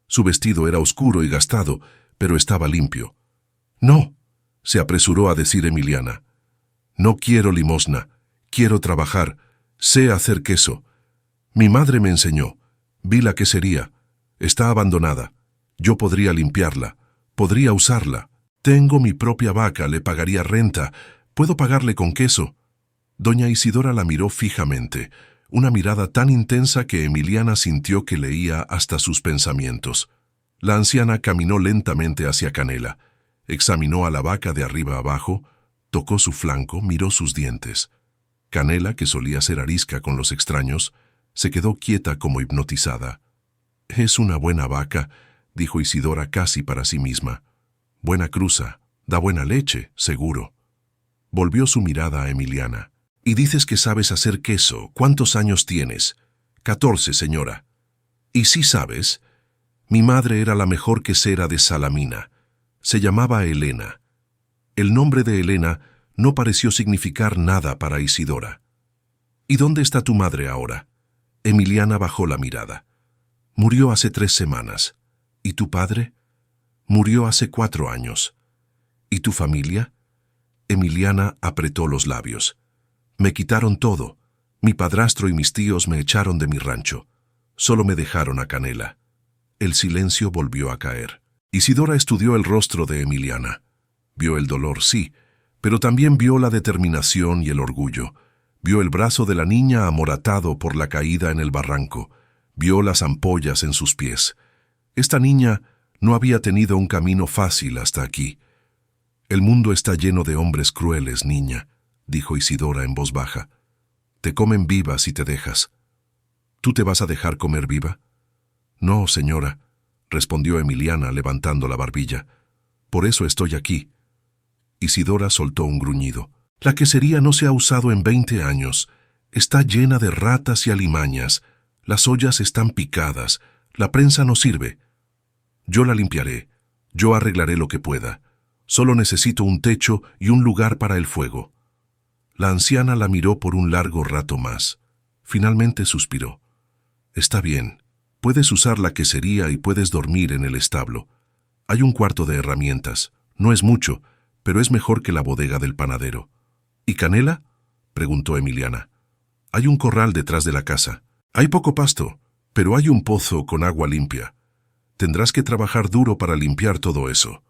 Su vestido era oscuro y gastado, pero estaba limpio. «No», se apresuró a decir Emiliana. «No quiero limosna. Quiero trabajar. Sé hacer queso. Mi madre me enseñó. Vi la quesería. Está abandonada. Yo podría limpiarla. Podría usarla». Tengo mi propia vaca, le pagaría renta. Puedo pagarle con queso. Doña Isidora la miró fijamente, una mirada tan intensa que Emiliana sintió que leía hasta sus pensamientos. La anciana caminó lentamente hacia Canela, examinó a la vaca de arriba abajo, tocó su flanco, miró sus dientes. Canela, que solía ser arisca con los extraños, se quedó quieta como hipnotizada. «Es una buena vaca», dijo Isidora casi para sí misma. «Buena cruza, da buena leche, seguro». Volvió su mirada a Emiliana. «Y dices que sabes hacer queso. ¿Cuántos años tienes?» «14, señora». «¿Y sí sabes? Mi madre era la mejor quesera de Salamina. Se llamaba Elena». El nombre de Elena no pareció significar nada para Isidora. «¿Y dónde está tu madre ahora?» Emiliana bajó la mirada. «Murió hace 3 semanas. ¿Y tu padre?» «Murió hace 4 años». «¿Y tu familia?» Emiliana apretó los labios. «Me quitaron todo. Mi padrastro y mis tíos me echaron de mi rancho. Solo me dejaron a Canela». El silencio volvió a caer. Isidora estudió el rostro de Emiliana. Vio el dolor, sí, pero también vio la determinación y el orgullo. Vio el brazo de la niña amoratado por la caída en el barranco. Vio las ampollas en sus pies. Esta niña no había tenido un camino fácil hasta aquí. «El mundo está lleno de hombres crueles, niña», dijo Isidora en voz baja. «Te comen viva si te dejas». «¿Tú te vas a dejar comer viva?» «No, señora», respondió Emiliana levantando la barbilla. «Por eso estoy aquí». Isidora soltó un gruñido. «La quesería no se ha usado en 20 años. Está llena de ratas y alimañas. Las ollas están picadas. La prensa no sirve. Yo la limpiaré. Yo arreglaré lo que pueda. Solo necesito un techo y un lugar para el fuego». La anciana la miró por un largo rato más. Finalmente suspiró. «Está bien. Puedes usar la quesería y puedes dormir en el establo. Hay un cuarto de herramientas. No es mucho, pero es mejor que la bodega del panadero». «¿Y Canela?», preguntó Emiliana. «Hay un corral detrás de la casa. Hay poco pasto, pero hay un pozo con agua limpia. Tendrás que trabajar duro para limpiar todo eso».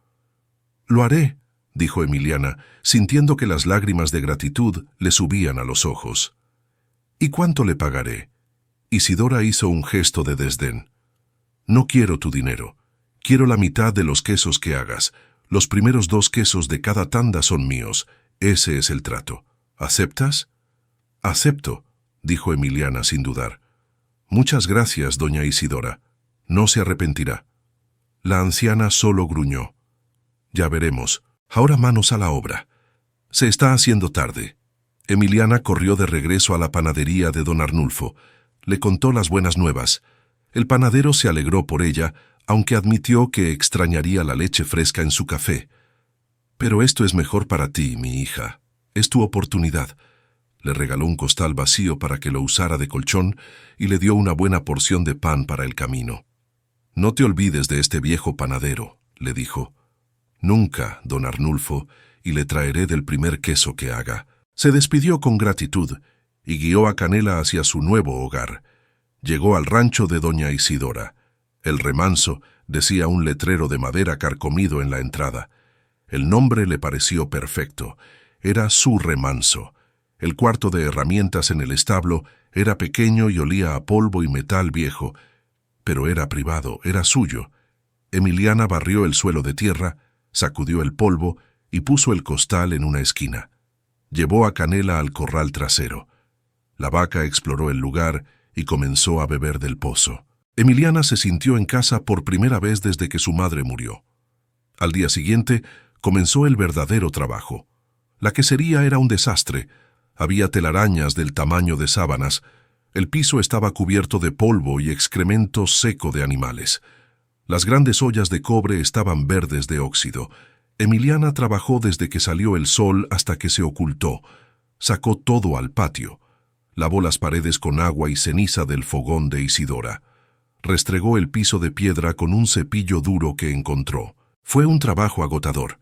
«Lo haré», dijo Emiliana, sintiendo que las lágrimas de gratitud le subían a los ojos. «¿Y cuánto le pagaré?» Isidora hizo un gesto de desdén. «No quiero tu dinero. Quiero la mitad de los quesos que hagas. Los primeros 2 quesos de cada tanda son míos. Ese es el trato. ¿Aceptas?» «Acepto», dijo Emiliana sin dudar. «Muchas gracias, doña Isidora. No se arrepentirá». La anciana solo gruñó. «Ya veremos. Ahora manos a la obra. Se está haciendo tarde». Emiliana corrió de regreso a la panadería de don Arnulfo. Le contó las buenas nuevas. El panadero se alegró por ella, aunque admitió que extrañaría la leche fresca en su café. «Pero esto es mejor para ti, mi hija. Es tu oportunidad». Le regaló un costal vacío para que lo usara de colchón y le dio una buena porción de pan para el camino. «No te olvides de este viejo panadero», le dijo. «Nunca, don Arnulfo, y le traeré del primer queso que haga». Se despidió con gratitud y guió a Canela hacia su nuevo hogar. Llegó al rancho de doña Isidora. El remanso, decía un letrero de madera carcomido en la entrada. El nombre le pareció perfecto. Era su remanso. El cuarto de herramientas en el establo era pequeño y olía a polvo y metal viejo, pero era privado, era suyo. Emiliana barrió el suelo de tierra, sacudió el polvo y puso el costal en una esquina. Llevó a Canela al corral trasero. La vaca exploró el lugar y comenzó a beber del pozo. Emiliana se sintió en casa por primera vez desde que su madre murió. Al día siguiente comenzó el verdadero trabajo. La quesería era un desastre. Había telarañas del tamaño de sábanas. El piso estaba cubierto de polvo y excremento seco de animales. Las grandes ollas de cobre estaban verdes de óxido. Emiliana trabajó desde que salió el sol hasta que se ocultó. Sacó todo al patio. Lavó las paredes con agua y ceniza del fogón de Isidora. Restregó el piso de piedra con un cepillo duro que encontró. Fue un trabajo agotador.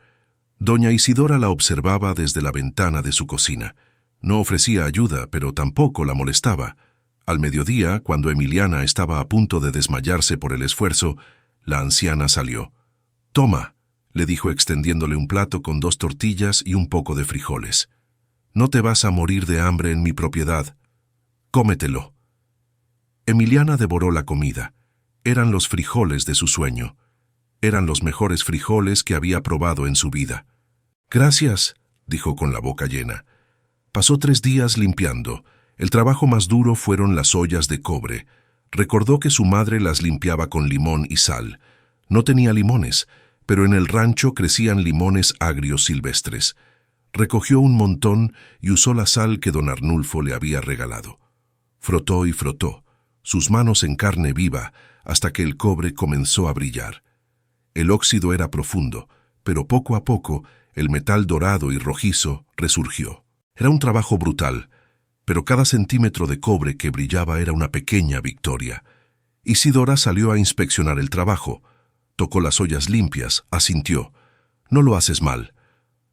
Doña Isidora la observaba desde la ventana de su cocina. No ofrecía ayuda, pero tampoco la molestaba. Al mediodía, cuando Emiliana estaba a punto de desmayarse por el esfuerzo, la anciana salió. «Toma», le dijo extendiéndole un plato con 2 tortillas y un poco de frijoles. «No te vas a morir de hambre en mi propiedad. Cómetelo». Emiliana devoró la comida. Eran los frijoles de su sueño. Eran los mejores frijoles que había probado en su vida. «Gracias», dijo con la boca llena. Pasó 3 días limpiando. El trabajo más duro fueron las ollas de cobre. Recordó que su madre las limpiaba con limón y sal. No tenía limones, pero en el rancho crecían limones agrios silvestres. Recogió un montón y usó la sal que don Arnulfo le había regalado. Frotó y frotó, sus manos en carne viva, hasta que el cobre comenzó a brillar. El óxido era profundo, pero poco a poco el metal dorado y rojizo resurgió. Era un trabajo brutal, pero cada centímetro de cobre que brillaba era una pequeña victoria. Isidora salió a inspeccionar el trabajo. Tocó las ollas limpias, asintió. «No lo haces mal».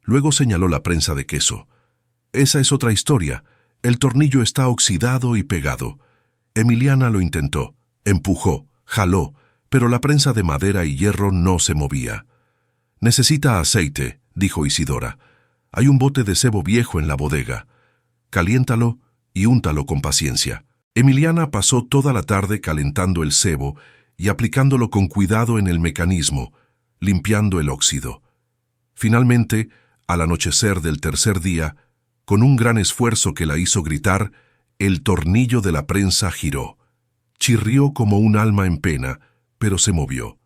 Luego señaló la prensa de queso. «Esa es otra historia. El tornillo está oxidado y pegado». Emiliana lo intentó, empujó, jaló, pero la prensa de madera y hierro no se movía. «Necesita aceite», dijo Isidora. «Hay un bote de sebo viejo en la bodega. Caliéntalo y úntalo con paciencia». Emiliana pasó toda la tarde calentando el sebo y aplicándolo con cuidado en el mecanismo, limpiando el óxido. Finalmente, al anochecer del tercer día, con un gran esfuerzo que la hizo gritar, el tornillo de la prensa giró. Chirrió como un alma en pena, pero se movió.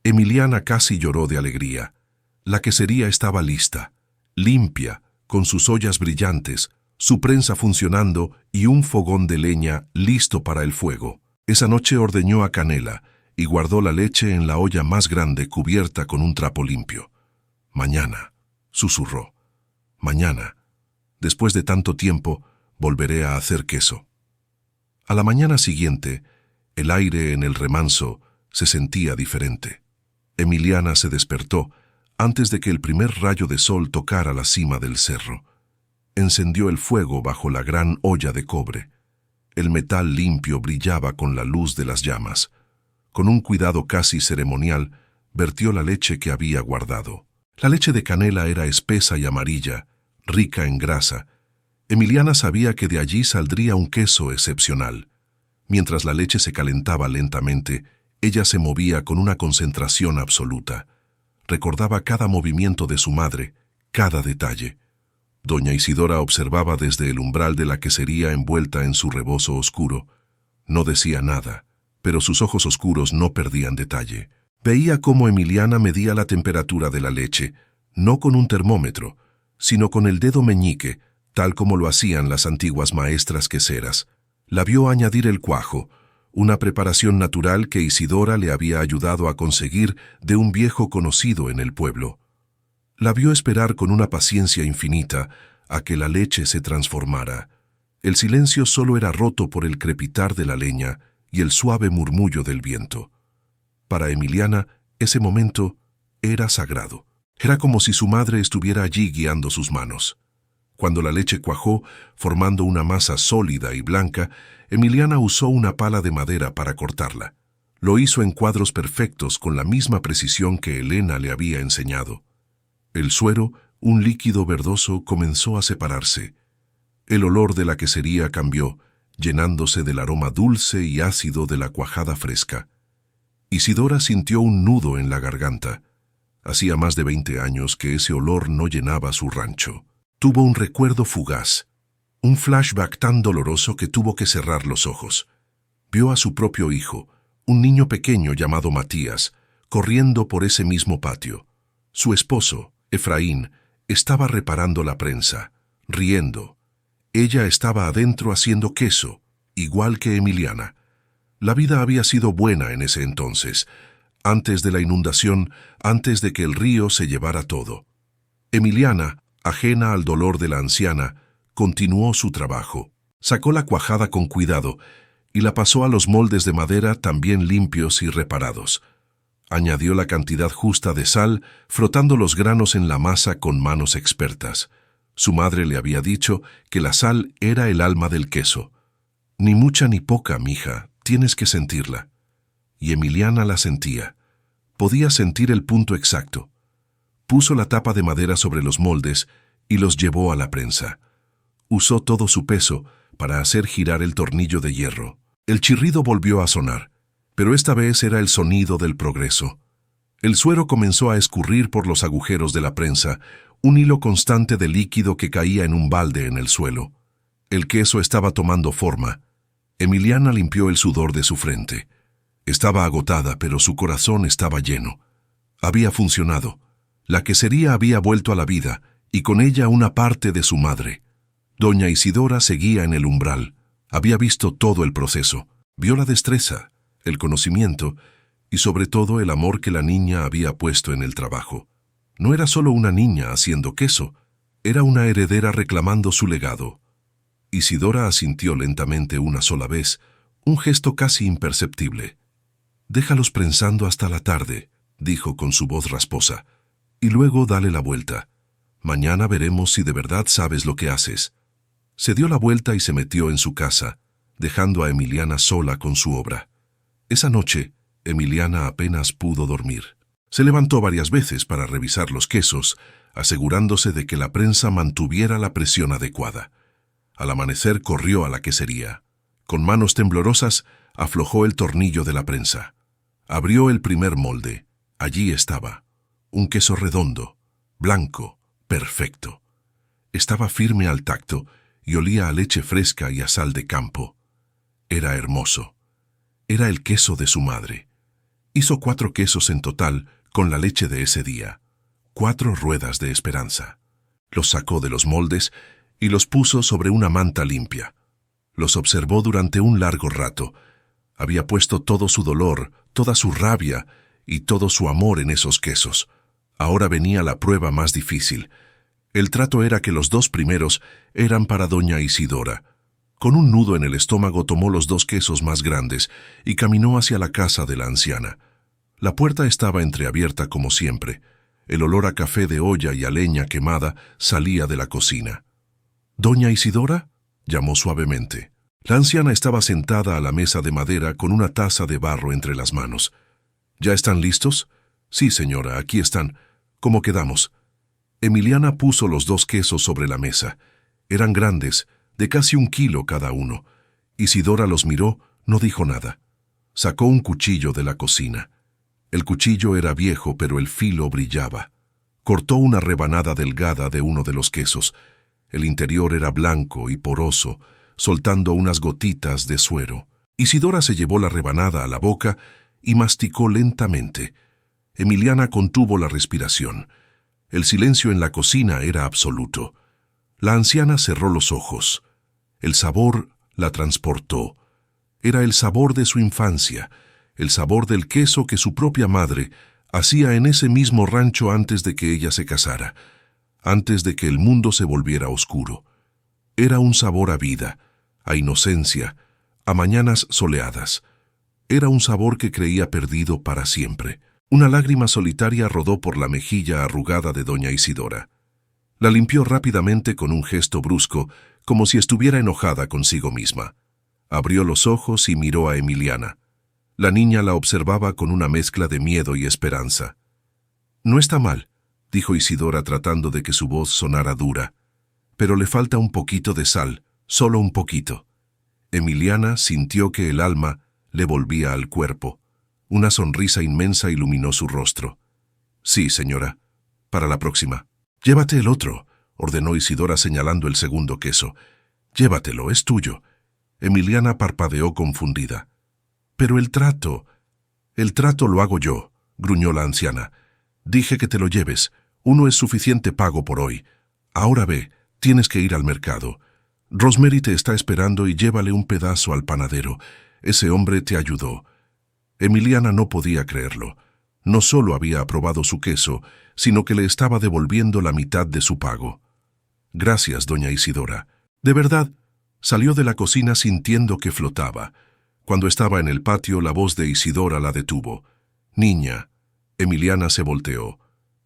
Emiliana casi lloró de alegría. La quesería estaba lista, limpia, con sus ollas brillantes, su prensa funcionando y un fogón de leña listo para el fuego. Esa noche ordeñó a Canela y guardó la leche en la olla más grande cubierta con un trapo limpio. «Mañana», susurró. «Mañana, después de tanto tiempo, volveré a hacer queso». A la mañana siguiente, el aire en el remanso se sentía diferente. Emiliana se despertó antes de que el primer rayo de sol tocara la cima del cerro. Encendió el fuego bajo la gran olla de cobre. El metal limpio brillaba con la luz de las llamas. Con un cuidado casi ceremonial, vertió la leche que había guardado. La leche de Canela era espesa y amarilla, rica en grasa. Emiliana sabía que de allí saldría un queso excepcional. Mientras la leche se calentaba lentamente, ella se movía con una concentración absoluta. Recordaba cada movimiento de su madre, cada detalle. Doña Isidora observaba desde el umbral de la quesería envuelta en su rebozo oscuro. No decía nada, pero sus ojos oscuros no perdían detalle. Veía cómo Emiliana medía la temperatura de la leche, no con un termómetro, sino con el dedo meñique, tal como lo hacían las antiguas maestras queseras. La vio añadir el cuajo, una preparación natural que Isidora le había ayudado a conseguir de un viejo conocido en el pueblo. La vio esperar con una paciencia infinita a que la leche se transformara. El silencio solo era roto por el crepitar de la leña y el suave murmullo del viento. Para Emiliana, ese momento era sagrado. Era como si su madre estuviera allí guiando sus manos. Cuando la leche cuajó, formando una masa sólida y blanca, Emiliana usó una pala de madera para cortarla. Lo hizo en cuadros perfectos con la misma precisión que Elena le había enseñado. El suero, un líquido verdoso, comenzó a separarse. El olor de la quesería cambió, llenándose del aroma dulce y ácido de la cuajada fresca. Isidora sintió un nudo en la garganta. Hacía más de 20 años que ese olor no llenaba su rancho. Tuvo un recuerdo fugaz, un flashback tan doloroso que tuvo que cerrar los ojos. Vio a su propio hijo, un niño pequeño llamado Matías, corriendo por ese mismo patio. Su esposo, Efraín, estaba reparando la prensa, riendo. Ella estaba adentro haciendo queso, igual que Emiliana. La vida había sido buena en ese entonces, antes de la inundación, antes de que el río se llevara todo. Emiliana, ajena al dolor de la anciana, continuó su trabajo. Sacó la cuajada con cuidado y la pasó a los moldes de madera también limpios y reparados. Añadió la cantidad justa de sal, frotando los granos en la masa con manos expertas. Su madre le había dicho que la sal era el alma del queso. Ni mucha ni poca, mija, tienes que sentirla. Y Emiliana la sentía. Podía sentir el punto exacto. Puso la tapa de madera sobre los moldes y los llevó a la prensa. Usó todo su peso para hacer girar el tornillo de hierro. El chirrido volvió a sonar, pero esta vez era el sonido del progreso. El suero comenzó a escurrir por los agujeros de la prensa, un hilo constante de líquido que caía en un balde en el suelo. El queso estaba tomando forma. Emiliana limpió el sudor de su frente. Estaba agotada, pero su corazón estaba lleno. Había funcionado. La quesería había vuelto a la vida, y con ella una parte de su madre. Doña Isidora seguía en el umbral. Había visto todo el proceso. Vio la destreza, el conocimiento y sobre todo el amor que la niña había puesto en el trabajo. No era solo una niña haciendo queso, era una heredera reclamando su legado. Isidora asintió lentamente una sola vez, un gesto casi imperceptible. «Déjalos prensando hasta la tarde», dijo con su voz rasposa, «y luego dale la vuelta. Mañana veremos si de verdad sabes lo que haces». Se dio la vuelta y se metió en su casa, dejando a Emiliana sola con su obra. Esa noche, Emiliana apenas pudo dormir. Se levantó varias veces para revisar los quesos, asegurándose de que la prensa mantuviera la presión adecuada. Al amanecer corrió a la quesería. Con manos temblorosas, aflojó el tornillo de la prensa. Abrió el primer molde. Allí estaba. Un queso redondo, blanco, perfecto. Estaba firme al tacto y olía a leche fresca y a sal de campo. Era hermoso. Era el queso de su madre. Hizo 4 quesos en total con la leche de ese día. 4 ruedas de esperanza. Los sacó de los moldes y los puso sobre una manta limpia. Los observó durante un largo rato. Había puesto todo su dolor, toda su rabia y todo su amor en esos quesos. Ahora venía la prueba más difícil. El trato era que los 2 primeros eran para doña Isidora. Con un nudo en el estómago tomó los 2 quesos más grandes y caminó hacia la casa de la anciana. La puerta estaba entreabierta como siempre. El olor a café de olla y a leña quemada salía de la cocina. «¿Doña Isidora?», llamó suavemente. La anciana estaba sentada a la mesa de madera con una taza de barro entre las manos. «¿Ya están listos?». «Sí, señora, aquí están. ¿Cómo quedamos?». Emiliana puso los 2 quesos sobre la mesa. Eran grandes, de casi 1 kilo cada uno. Isidora los miró, no dijo nada. Sacó un cuchillo de la cocina. El cuchillo era viejo, pero el filo brillaba. Cortó una rebanada delgada de uno de los quesos. El interior era blanco y poroso, soltando unas gotitas de suero. Isidora se llevó la rebanada a la boca y masticó lentamente. Emiliana contuvo la respiración. El silencio en la cocina era absoluto. La anciana cerró los ojos. El sabor la transportó. Era el sabor de su infancia, el sabor del queso que su propia madre hacía en ese mismo rancho antes de que ella se casara, antes de que el mundo se volviera oscuro. Era un sabor a vida, a inocencia, a mañanas soleadas. Era un sabor que creía perdido para siempre. Una lágrima solitaria rodó por la mejilla arrugada de doña Isidora. La limpió rápidamente con un gesto brusco, como si estuviera enojada consigo misma. Abrió los ojos y miró a Emiliana. La niña la observaba con una mezcla de miedo y esperanza. «No está mal», dijo Isidora tratando de que su voz sonara dura. «Pero le falta un poquito de sal, solo un poquito». Emiliana sintió que el alma le volvía al cuerpo. Una sonrisa inmensa iluminó su rostro. «Sí, señora. Para la próxima». «Llévate el otro», ordenó Isidora señalando el segundo queso. «Llévatelo, es tuyo». Emiliana parpadeó confundida. «Pero el trato lo hago yo», gruñó la anciana. «Dije que te lo lleves. Uno es suficiente pago por hoy. Ahora ve, tienes que ir al mercado. Rosemary te está esperando y llévale un pedazo al panadero. Ese hombre te ayudó». Emiliana no podía creerlo. No solo había aprobado su queso, sino que le estaba devolviendo la mitad de su pago. «Gracias, doña Isidora». «De verdad». Salió de la cocina sintiendo que flotaba. Cuando estaba en el patio, la voz de Isidora la detuvo. «Niña». Emiliana se volteó.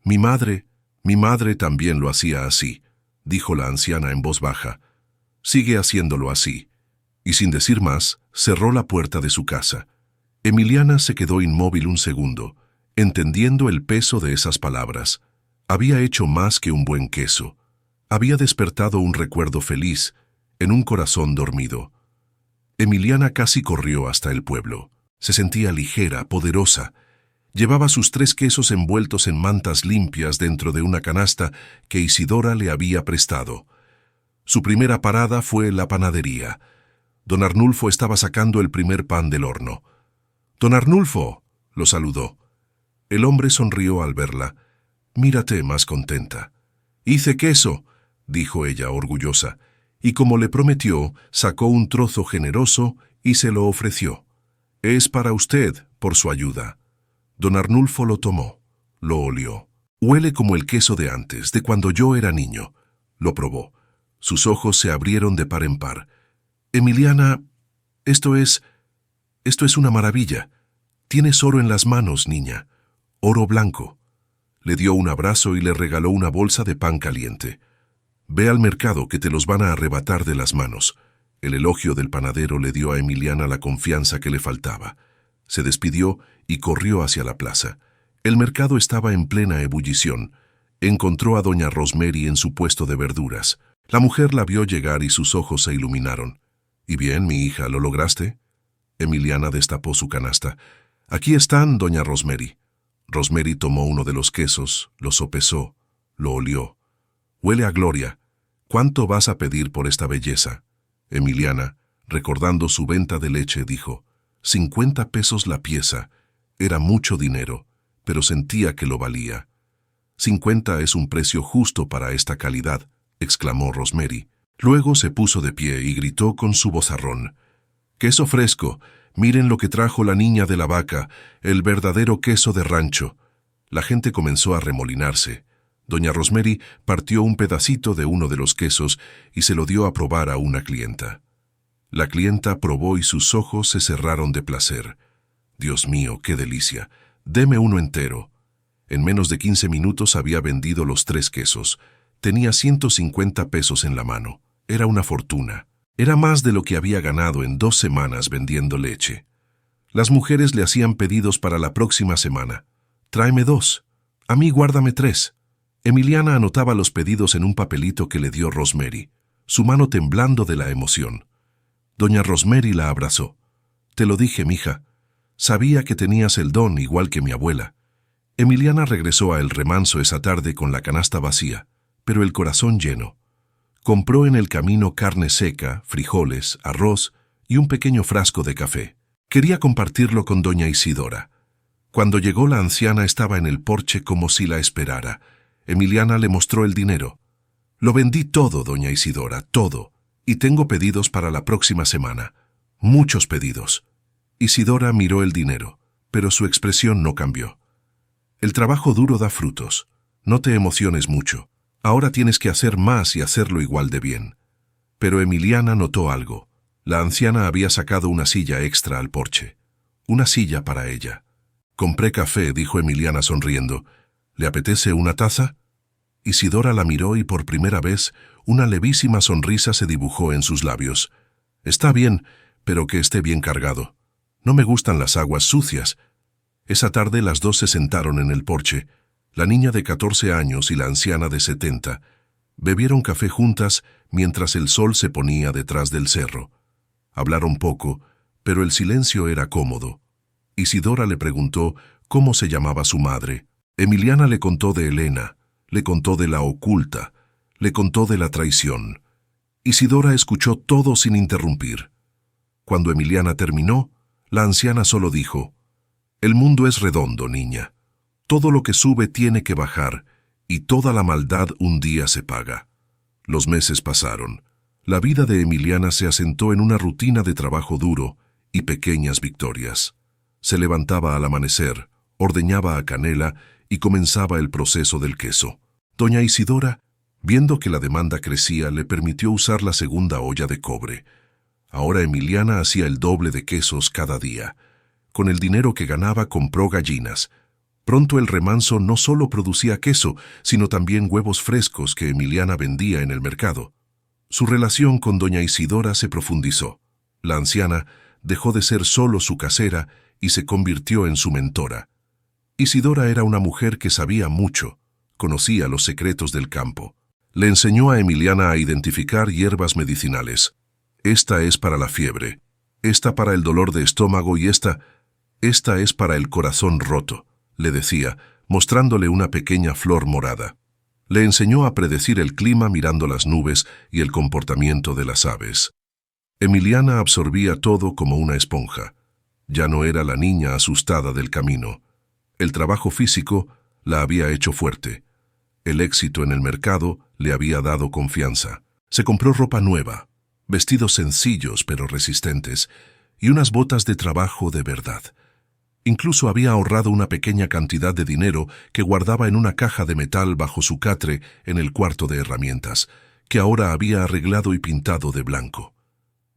Mi madre también lo hacía así», dijo la anciana en voz baja. «Sigue haciéndolo así». Y sin decir más, cerró la puerta de su casa. Emiliana se quedó inmóvil un segundo, entendiendo el peso de esas palabras. Había hecho más que un buen queso. Había despertado un recuerdo feliz en un corazón dormido. Emiliana casi corrió hasta el pueblo. Se sentía ligera, poderosa. Llevaba sus 3 quesos envueltos en mantas limpias dentro de una canasta que Isidora le había prestado. Su primera parada fue la panadería. Don Arnulfo estaba sacando el primer pan del horno. «Don Arnulfo», lo saludó. El hombre sonrió al verla. «Mírate más contenta». «Hice queso», dijo ella orgullosa, y como le prometió, sacó un trozo generoso y se lo ofreció. «Es para usted, por su ayuda». Don Arnulfo lo tomó, lo olió. «Huele como el queso de antes, de cuando yo era niño». Lo probó. Sus ojos se abrieron de par en par. «Emiliana, esto es una maravilla. Tienes oro en las manos, niña. Oro blanco». Le dio un abrazo y le regaló una bolsa de pan caliente. «Ve al mercado que te los van a arrebatar de las manos». El elogio del panadero le dio a Emiliana la confianza que le faltaba. Se despidió y corrió hacia la plaza. El mercado estaba en plena ebullición. Encontró a doña Rosemary en su puesto de verduras. La mujer la vio llegar y sus ojos se iluminaron. «¿Y bien, mi hija, lo lograste?» Emiliana destapó su canasta. «Aquí están, doña Rosemary». Rosemary tomó uno de los quesos, lo sopesó, lo olió. «Huele a gloria. ¿Cuánto vas a pedir por esta belleza?» Emiliana, recordando su venta de leche, dijo: 50 pesos la pieza. Era mucho dinero, pero sentía que lo valía. 50 es un precio justo para esta calidad, exclamó Rosemary. Luego se puso de pie y gritó con su vozarrón: «Queso fresco, miren lo que trajo la niña de la vaca, el verdadero queso de rancho». La gente comenzó a remolinarse. Doña Rosemary partió un pedacito de uno de los quesos y se lo dio a probar a una clienta. La clienta probó y sus ojos se cerraron de placer. «Dios mío, qué delicia. Deme uno entero». En menos de 15 minutos había vendido los 3 quesos. Tenía 150 pesos en la mano. Era una fortuna. Era más de lo que había ganado en 2 semanas vendiendo leche. Las mujeres le hacían pedidos para la próxima semana. «Tráeme 2. A mí guárdame 3». Emiliana anotaba los pedidos en un papelito que le dio Rosemary, su mano temblando de la emoción. Doña Rosemary la abrazó. «Te lo dije, mija. Sabía que tenías el don igual que mi abuela». Emiliana regresó a El Remanso esa tarde con la canasta vacía, pero el corazón lleno. Compró en el camino carne seca, frijoles, arroz y un pequeño frasco de café. Quería compartirlo con doña Isidora. Cuando llegó, la anciana estaba en el porche como si la esperara. Emiliana le mostró el dinero. «Lo vendí todo, doña Isidora, todo, y tengo pedidos para la próxima semana. Muchos pedidos». Isidora miró el dinero, pero su expresión no cambió. «El trabajo duro da frutos. No te emociones mucho. Ahora tienes que hacer más y hacerlo igual de bien». Pero Emiliana notó algo. La anciana había sacado una silla extra al porche. Una silla para ella. «Compré café», dijo Emiliana sonriendo. «¿Le apetece una taza?» Isidora la miró y por primera vez una levísima sonrisa se dibujó en sus labios. «Está bien, pero que esté bien cargado. No me gustan las aguas sucias». Esa tarde las 2 se sentaron en el porche, la niña de 14 años y la anciana de 70. Bebieron café juntas mientras el sol se ponía detrás del cerro. Hablaron poco, pero el silencio era cómodo. Isidora le preguntó cómo se llamaba su madre. Emiliana le contó de Elena, le contó de la oculta, le contó de la traición. Isidora escuchó todo sin interrumpir. Cuando Emiliana terminó, la anciana solo dijo: «El mundo es redondo, niña. Todo lo que sube tiene que bajar, y toda la maldad un día se paga». Los meses pasaron. La vida de Emiliana se asentó en una rutina de trabajo duro y pequeñas victorias. Se levantaba al amanecer, ordeñaba a canela y comenzaba el proceso del queso. Doña Isidora, viendo que la demanda crecía, le permitió usar la segunda olla de cobre. Ahora Emiliana hacía el doble de quesos cada día. Con el dinero que ganaba compró gallinas. Pronto El Remanso no solo producía queso, sino también huevos frescos que Emiliana vendía en el mercado. Su relación con doña Isidora se profundizó. La anciana dejó de ser solo su casera y se convirtió en su mentora. Isidora era una mujer que sabía mucho, conocía los secretos del campo. Le enseñó a Emiliana a identificar hierbas medicinales. Esta es para la fiebre, esta para el dolor de estómago y esta es para el corazón roto, le decía, mostrándole una pequeña flor morada. Le enseñó a predecir el clima mirando las nubes y el comportamiento de las aves. Emiliana absorbía todo como una esponja. Ya no era la niña asustada del camino. El trabajo físico la había hecho fuerte. El éxito en el mercado le había dado confianza. Se compró ropa nueva, vestidos sencillos pero resistentes, y unas botas de trabajo de verdad. Incluso había ahorrado una pequeña cantidad de dinero que guardaba en una caja de metal bajo su catre en el cuarto de herramientas, que ahora había arreglado y pintado de blanco.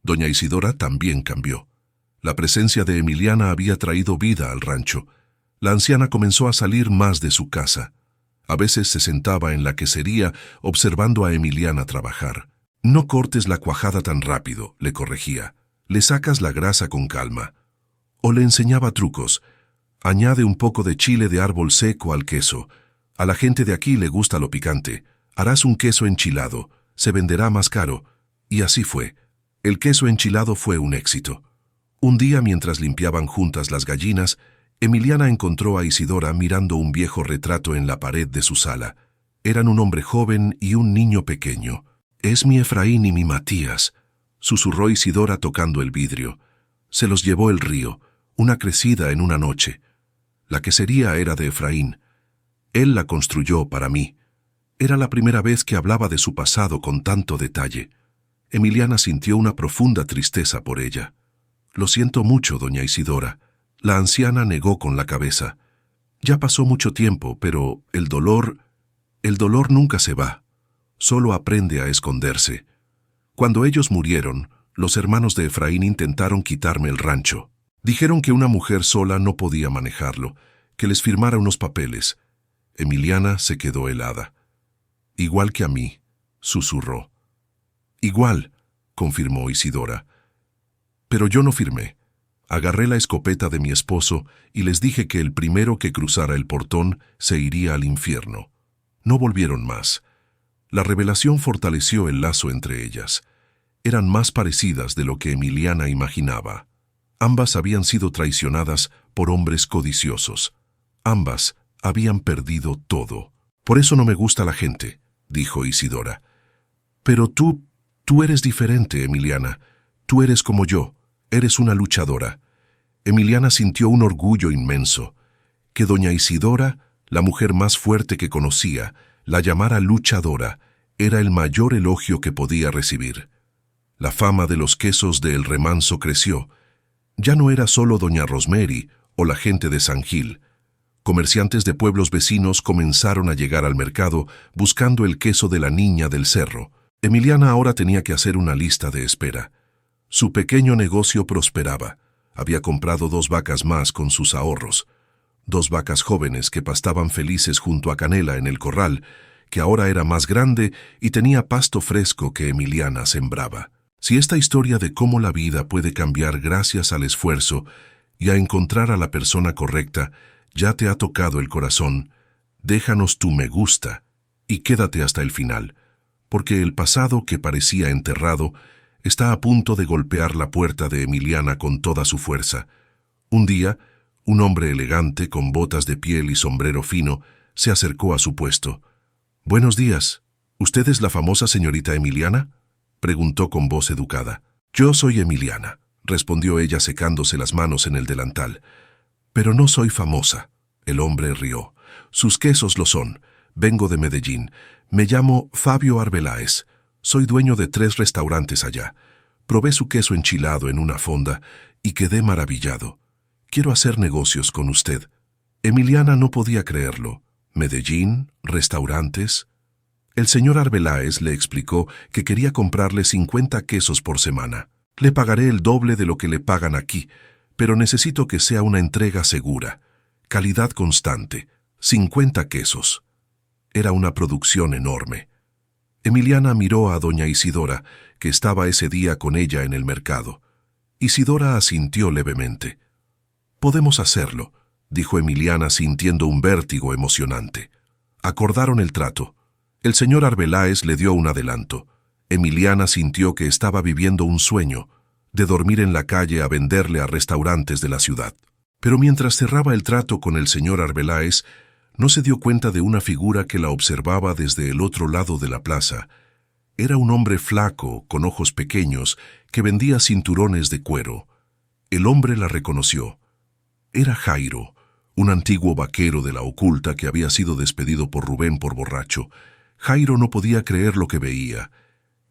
Doña Isidora también cambió. La presencia de Emiliana había traído vida al rancho. La anciana comenzó a salir más de su casa. A veces se sentaba en la quesería observando a Emiliana trabajar. «No cortes la cuajada tan rápido», le corregía. «Le sacas la grasa con calma». O le enseñaba trucos. «Añade un poco de chile de árbol seco al queso. A la gente de aquí le gusta lo picante. Harás un queso enchilado. Se venderá más caro». Y así fue. El queso enchilado fue un éxito. Un día, mientras limpiaban juntas las gallinas, Emiliana encontró a Isidora mirando un viejo retrato en la pared de su sala. Eran un hombre joven y un niño pequeño. «Es mi Efraín y mi Matías», susurró Isidora tocando el vidrio. «Se los llevó el río, una crecida en una noche. La quesería era de Efraín. Él la construyó para mí». Era la primera vez que hablaba de su pasado con tanto detalle. Emiliana sintió una profunda tristeza por ella. «Lo siento mucho, doña Isidora». La anciana negó con la cabeza. «Ya pasó mucho tiempo, pero el dolor nunca se va. Solo aprende a esconderse. Cuando ellos murieron, los hermanos de Efraín intentaron quitarme el rancho. Dijeron que una mujer sola no podía manejarlo, que les firmara unos papeles». Emiliana se quedó helada. «Igual que a mí», susurró. «Igual», confirmó Isidora. «Pero yo no firmé. Agarré la escopeta de mi esposo y les dije que el primero que cruzara el portón se iría al infierno». No volvieron más. La revelación fortaleció el lazo entre ellas. Eran más parecidas de lo que Emiliana imaginaba. Ambas habían sido traicionadas por hombres codiciosos. Ambas habían perdido todo. «Por eso no me gusta la gente», dijo Isidora. «Pero tú eres diferente, Emiliana. Tú eres como yo. Eres una luchadora». Emiliana sintió un orgullo inmenso. Que doña Isidora, la mujer más fuerte que conocía, la llamara luchadora, era el mayor elogio que podía recibir. La fama de los quesos de El Remanso creció. Ya no era solo doña Rosemary o la gente de San Gil. Comerciantes de pueblos vecinos comenzaron a llegar al mercado buscando el queso de la niña del cerro. Emiliana ahora tenía que hacer una lista de espera. Su pequeño negocio prosperaba. Había comprado 2 vacas más con sus ahorros. 2 vacas jóvenes que pastaban felices junto a Canela en el corral, que ahora era más grande y tenía pasto fresco que Emiliana sembraba. Si esta historia de cómo la vida puede cambiar gracias al esfuerzo y a encontrar a la persona correcta ya te ha tocado el corazón, déjanos tu me gusta y quédate hasta el final, porque el pasado que parecía enterrado está a punto de golpear la puerta de Emiliana con toda su fuerza. Un día, un hombre elegante con botas de piel y sombrero fino se acercó a su puesto. «Buenos días. ¿Usted es la famosa señorita Emiliana?», preguntó con voz educada. «Yo soy Emiliana», respondió ella secándose las manos en el delantal. «Pero no soy famosa». El hombre rió. «Sus quesos lo son. Vengo de Medellín. Me llamo Fabio Arbeláez. Soy dueño de 3 restaurantes allá. Probé su queso enchilado en una fonda y quedé maravillado. Quiero hacer negocios con usted». Emiliana no podía creerlo. «¿Medellín? ¿Restaurantes?». El señor Arbeláez le explicó que quería comprarle 50 quesos por semana. «Le pagaré el doble de lo que le pagan aquí, pero necesito que sea una entrega segura. Calidad constante. 50 quesos». Era una producción enorme. Emiliana miró a doña Isidora, que estaba ese día con ella en el mercado. Isidora asintió levemente. «Podemos hacerlo», dijo Emiliana sintiendo un vértigo emocionante. Acordaron el trato. El señor Arbeláez le dio un adelanto. Emiliana sintió que estaba viviendo un sueño, de dormir en la calle a venderle a restaurantes de la ciudad. Pero mientras cerraba el trato con el señor Arbeláez, no se dio cuenta de una figura que la observaba desde el otro lado de la plaza. Era un hombre flaco, con ojos pequeños, que vendía cinturones de cuero. El hombre la reconoció. Era Jairo, un antiguo vaquero de la Oculta que había sido despedido por Rubén por borracho. Jairo no podía creer lo que veía.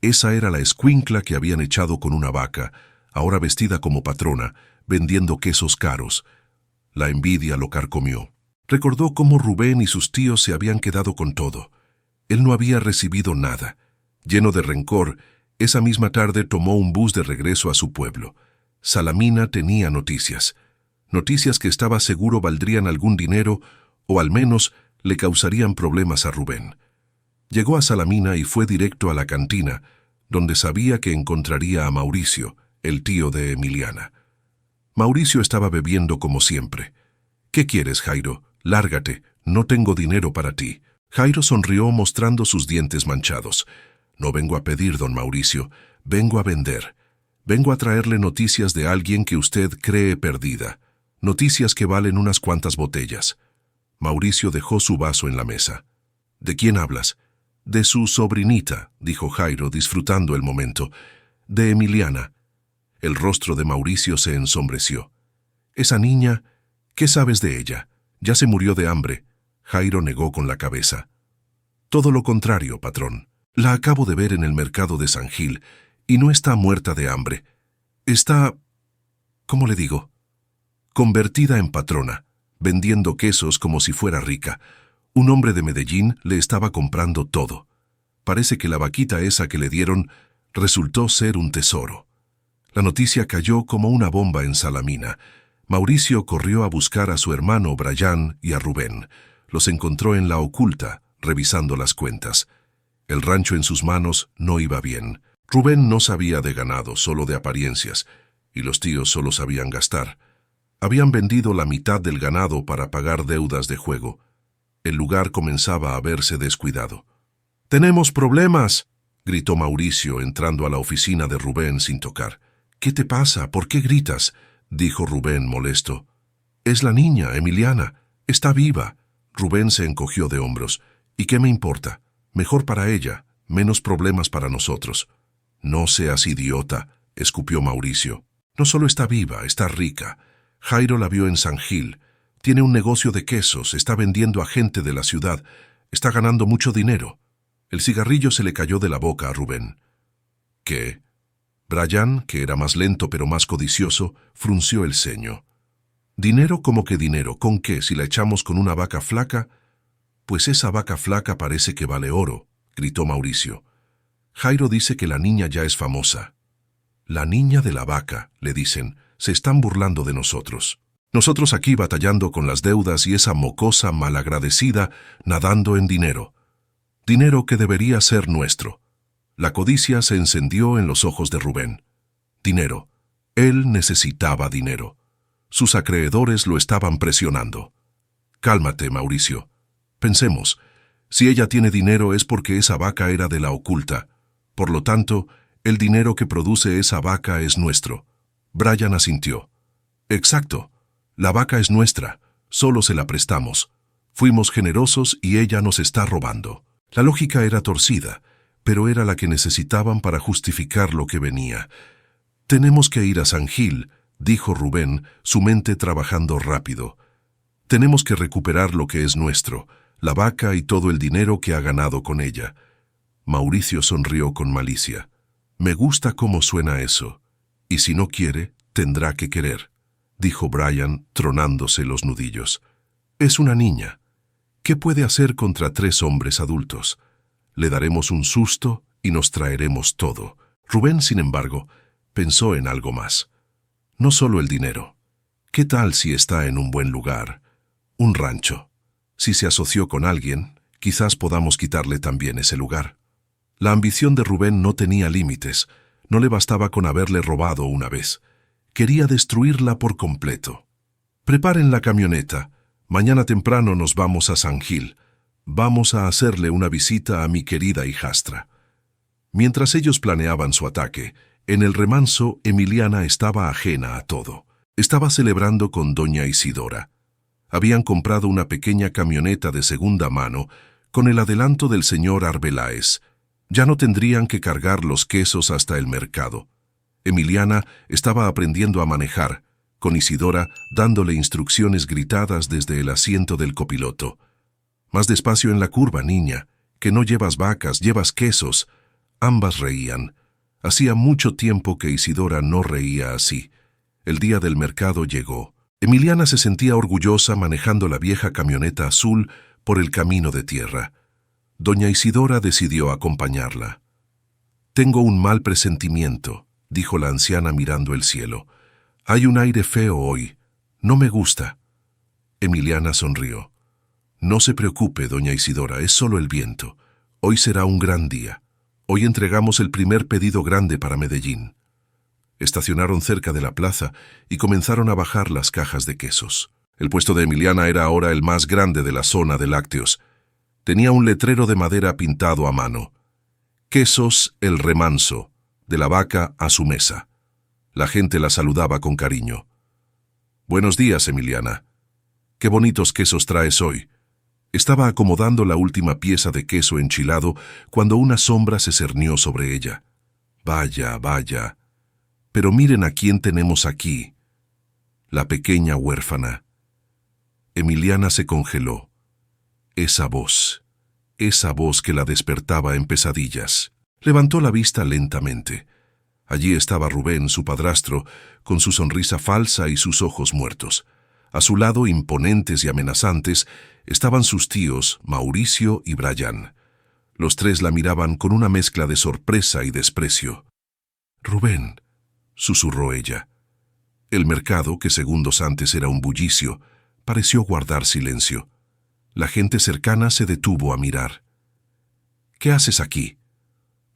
Esa era la escuincla que habían echado con una vaca, ahora vestida como patrona, vendiendo quesos caros. La envidia lo carcomió. Recordó cómo Rubén y sus tíos se habían quedado con todo. Él no había recibido nada. Lleno de rencor, esa misma tarde tomó un bus de regreso a su pueblo. Salamina tenía noticias. Noticias que estaba seguro valdrían algún dinero o al menos le causarían problemas a Rubén. Llegó a Salamina y fue directo a la cantina, donde sabía que encontraría a Mauricio, el tío de Emiliana. Mauricio estaba bebiendo como siempre. «¿Qué quieres, Jairo? Lárgate, no tengo dinero para ti». Jairo sonrió mostrando sus dientes manchados. «No vengo a pedir, don Mauricio, vengo a vender. Vengo a traerle noticias de alguien que usted cree perdida. Noticias que valen unas cuantas botellas». Mauricio dejó su vaso en la mesa. «¿De quién hablas?» «De su sobrinita», dijo Jairo, disfrutando el momento. «De Emiliana». El rostro de Mauricio se ensombreció. «Esa niña, ¿qué sabes de ella? Ya se murió de hambre». Jairo negó con la cabeza. «Todo lo contrario, patrón. La acabo de ver en el mercado de San Gil, y no está muerta de hambre. Está... ¿cómo le digo? Convertida en patrona, vendiendo quesos como si fuera rica. Un hombre de Medellín le estaba comprando todo. Parece que la vaquita esa que le dieron resultó ser un tesoro». La noticia cayó como una bomba en Salamina. Mauricio corrió a buscar a su hermano Brayán y a Rubén. Los encontró en la Oculta, revisando las cuentas. El rancho en sus manos no iba bien. Rubén no sabía de ganado, solo de apariencias, y los tíos solo sabían gastar. Habían vendido la mitad del ganado para pagar deudas de juego. El lugar comenzaba a verse descuidado. «¡Tenemos problemas!», gritó Mauricio entrando a la oficina de Rubén sin tocar. «¿Qué te pasa? ¿Por qué gritas?», dijo Rubén molesto. «Es la niña, Emiliana. Está viva». Rubén se encogió de hombros. «¿Y qué me importa? Mejor para ella, menos problemas para nosotros». «No seas idiota», escupió Mauricio. «No solo está viva, está rica. Jairo la vio en San Gil. Tiene un negocio de quesos, está vendiendo a gente de la ciudad. Está ganando mucho dinero». El cigarrillo se le cayó de la boca a Rubén. «¿Qué?». Brayán, que era más lento pero más codicioso, frunció el ceño. «¿Dinero? ¿Cómo que dinero? ¿Con qué? Si la echamos con una vaca flaca». «Pues esa vaca flaca parece que vale oro», gritó Mauricio. «Jairo dice que la niña ya es famosa». «La niña de la vaca», le dicen, «se están burlando de nosotros. Nosotros aquí batallando con las deudas y esa mocosa malagradecida nadando en dinero. Dinero que debería ser nuestro». La codicia se encendió en los ojos de Rubén. Dinero. Él necesitaba dinero. Sus acreedores lo estaban presionando. «Cálmate, Mauricio. Pensemos. Si ella tiene dinero es porque esa vaca era de la Oculta. Por lo tanto, el dinero que produce esa vaca es nuestro». Brayán asintió. «Exacto. La vaca es nuestra. Solo se la prestamos. Fuimos generosos y ella nos está robando». La lógica era torcida, pero era la que necesitaban para justificar lo que venía. «Tenemos que ir a San Gil», dijo Rubén, su mente trabajando rápido. «Tenemos que recuperar lo que es nuestro, la vaca y todo el dinero que ha ganado con ella». Mauricio sonrió con malicia. «Me gusta cómo suena eso. Y si no quiere, tendrá que querer», dijo Brayán, tronándose los nudillos. «Es una niña. ¿Qué puede hacer contra 3 hombres adultos? Le daremos un susto y nos traeremos todo». Rubén, sin embargo, pensó en algo más. No solo el dinero. ¿Qué tal si está en un buen lugar? Un rancho. Si se asoció con alguien, quizás podamos quitarle también ese lugar. La ambición de Rubén no tenía límites. No le bastaba con haberle robado una vez. Quería destruirla por completo. «Preparen la camioneta. Mañana temprano nos vamos a San Gil. Vamos a hacerle una visita a mi querida hijastra. Mientras ellos planeaban su ataque, en el remanso Emiliana estaba ajena a todo. Estaba celebrando con doña Isidora. Habían comprado una pequeña camioneta de segunda mano con el adelanto del señor Arbeláez. Ya no tendrían que cargar los quesos hasta el mercado. Emiliana estaba aprendiendo a manejar, con Isidora dándole instrucciones gritadas desde el asiento del copiloto. «Más despacio en la curva, niña, que no llevas vacas, llevas quesos». Ambas reían. Hacía mucho tiempo que Isidora no reía así. El día del mercado llegó. Emiliana se sentía orgullosa manejando la vieja camioneta azul por el camino de tierra. Doña Isidora decidió acompañarla. «Tengo un mal presentimiento», dijo la anciana mirando el cielo. «Hay un aire feo hoy. No me gusta». Emiliana sonrió. «No se preocupe, doña Isidora, es solo el viento. Hoy será un gran día. Hoy entregamos el primer pedido grande para Medellín». Estacionaron cerca de la plaza y comenzaron a bajar las cajas de quesos. El puesto de Emiliana era ahora el más grande de la zona de lácteos. Tenía un letrero de madera pintado a mano. «Quesos El Remanso, de la vaca a su mesa». La gente la saludaba con cariño. «Buenos días, Emiliana. Qué bonitos quesos traes hoy». Estaba acomodando la última pieza de queso enchilado cuando una sombra se cernió sobre ella. «Vaya, vaya. Pero miren a quién tenemos aquí». La pequeña huérfana. Emiliana se congeló. Esa voz que la despertaba en pesadillas. Levantó la vista lentamente. Allí estaba Rubén, su padrastro, con su sonrisa falsa y sus ojos muertos. A su lado, imponentes y amenazantes, estaban sus tíos, Mauricio y Brian. Los tres la miraban con una mezcla de sorpresa y desprecio. «Rubén», susurró ella. El mercado, que segundos antes era un bullicio, pareció guardar silencio. La gente cercana se detuvo a mirar. «¿Qué haces aquí?»,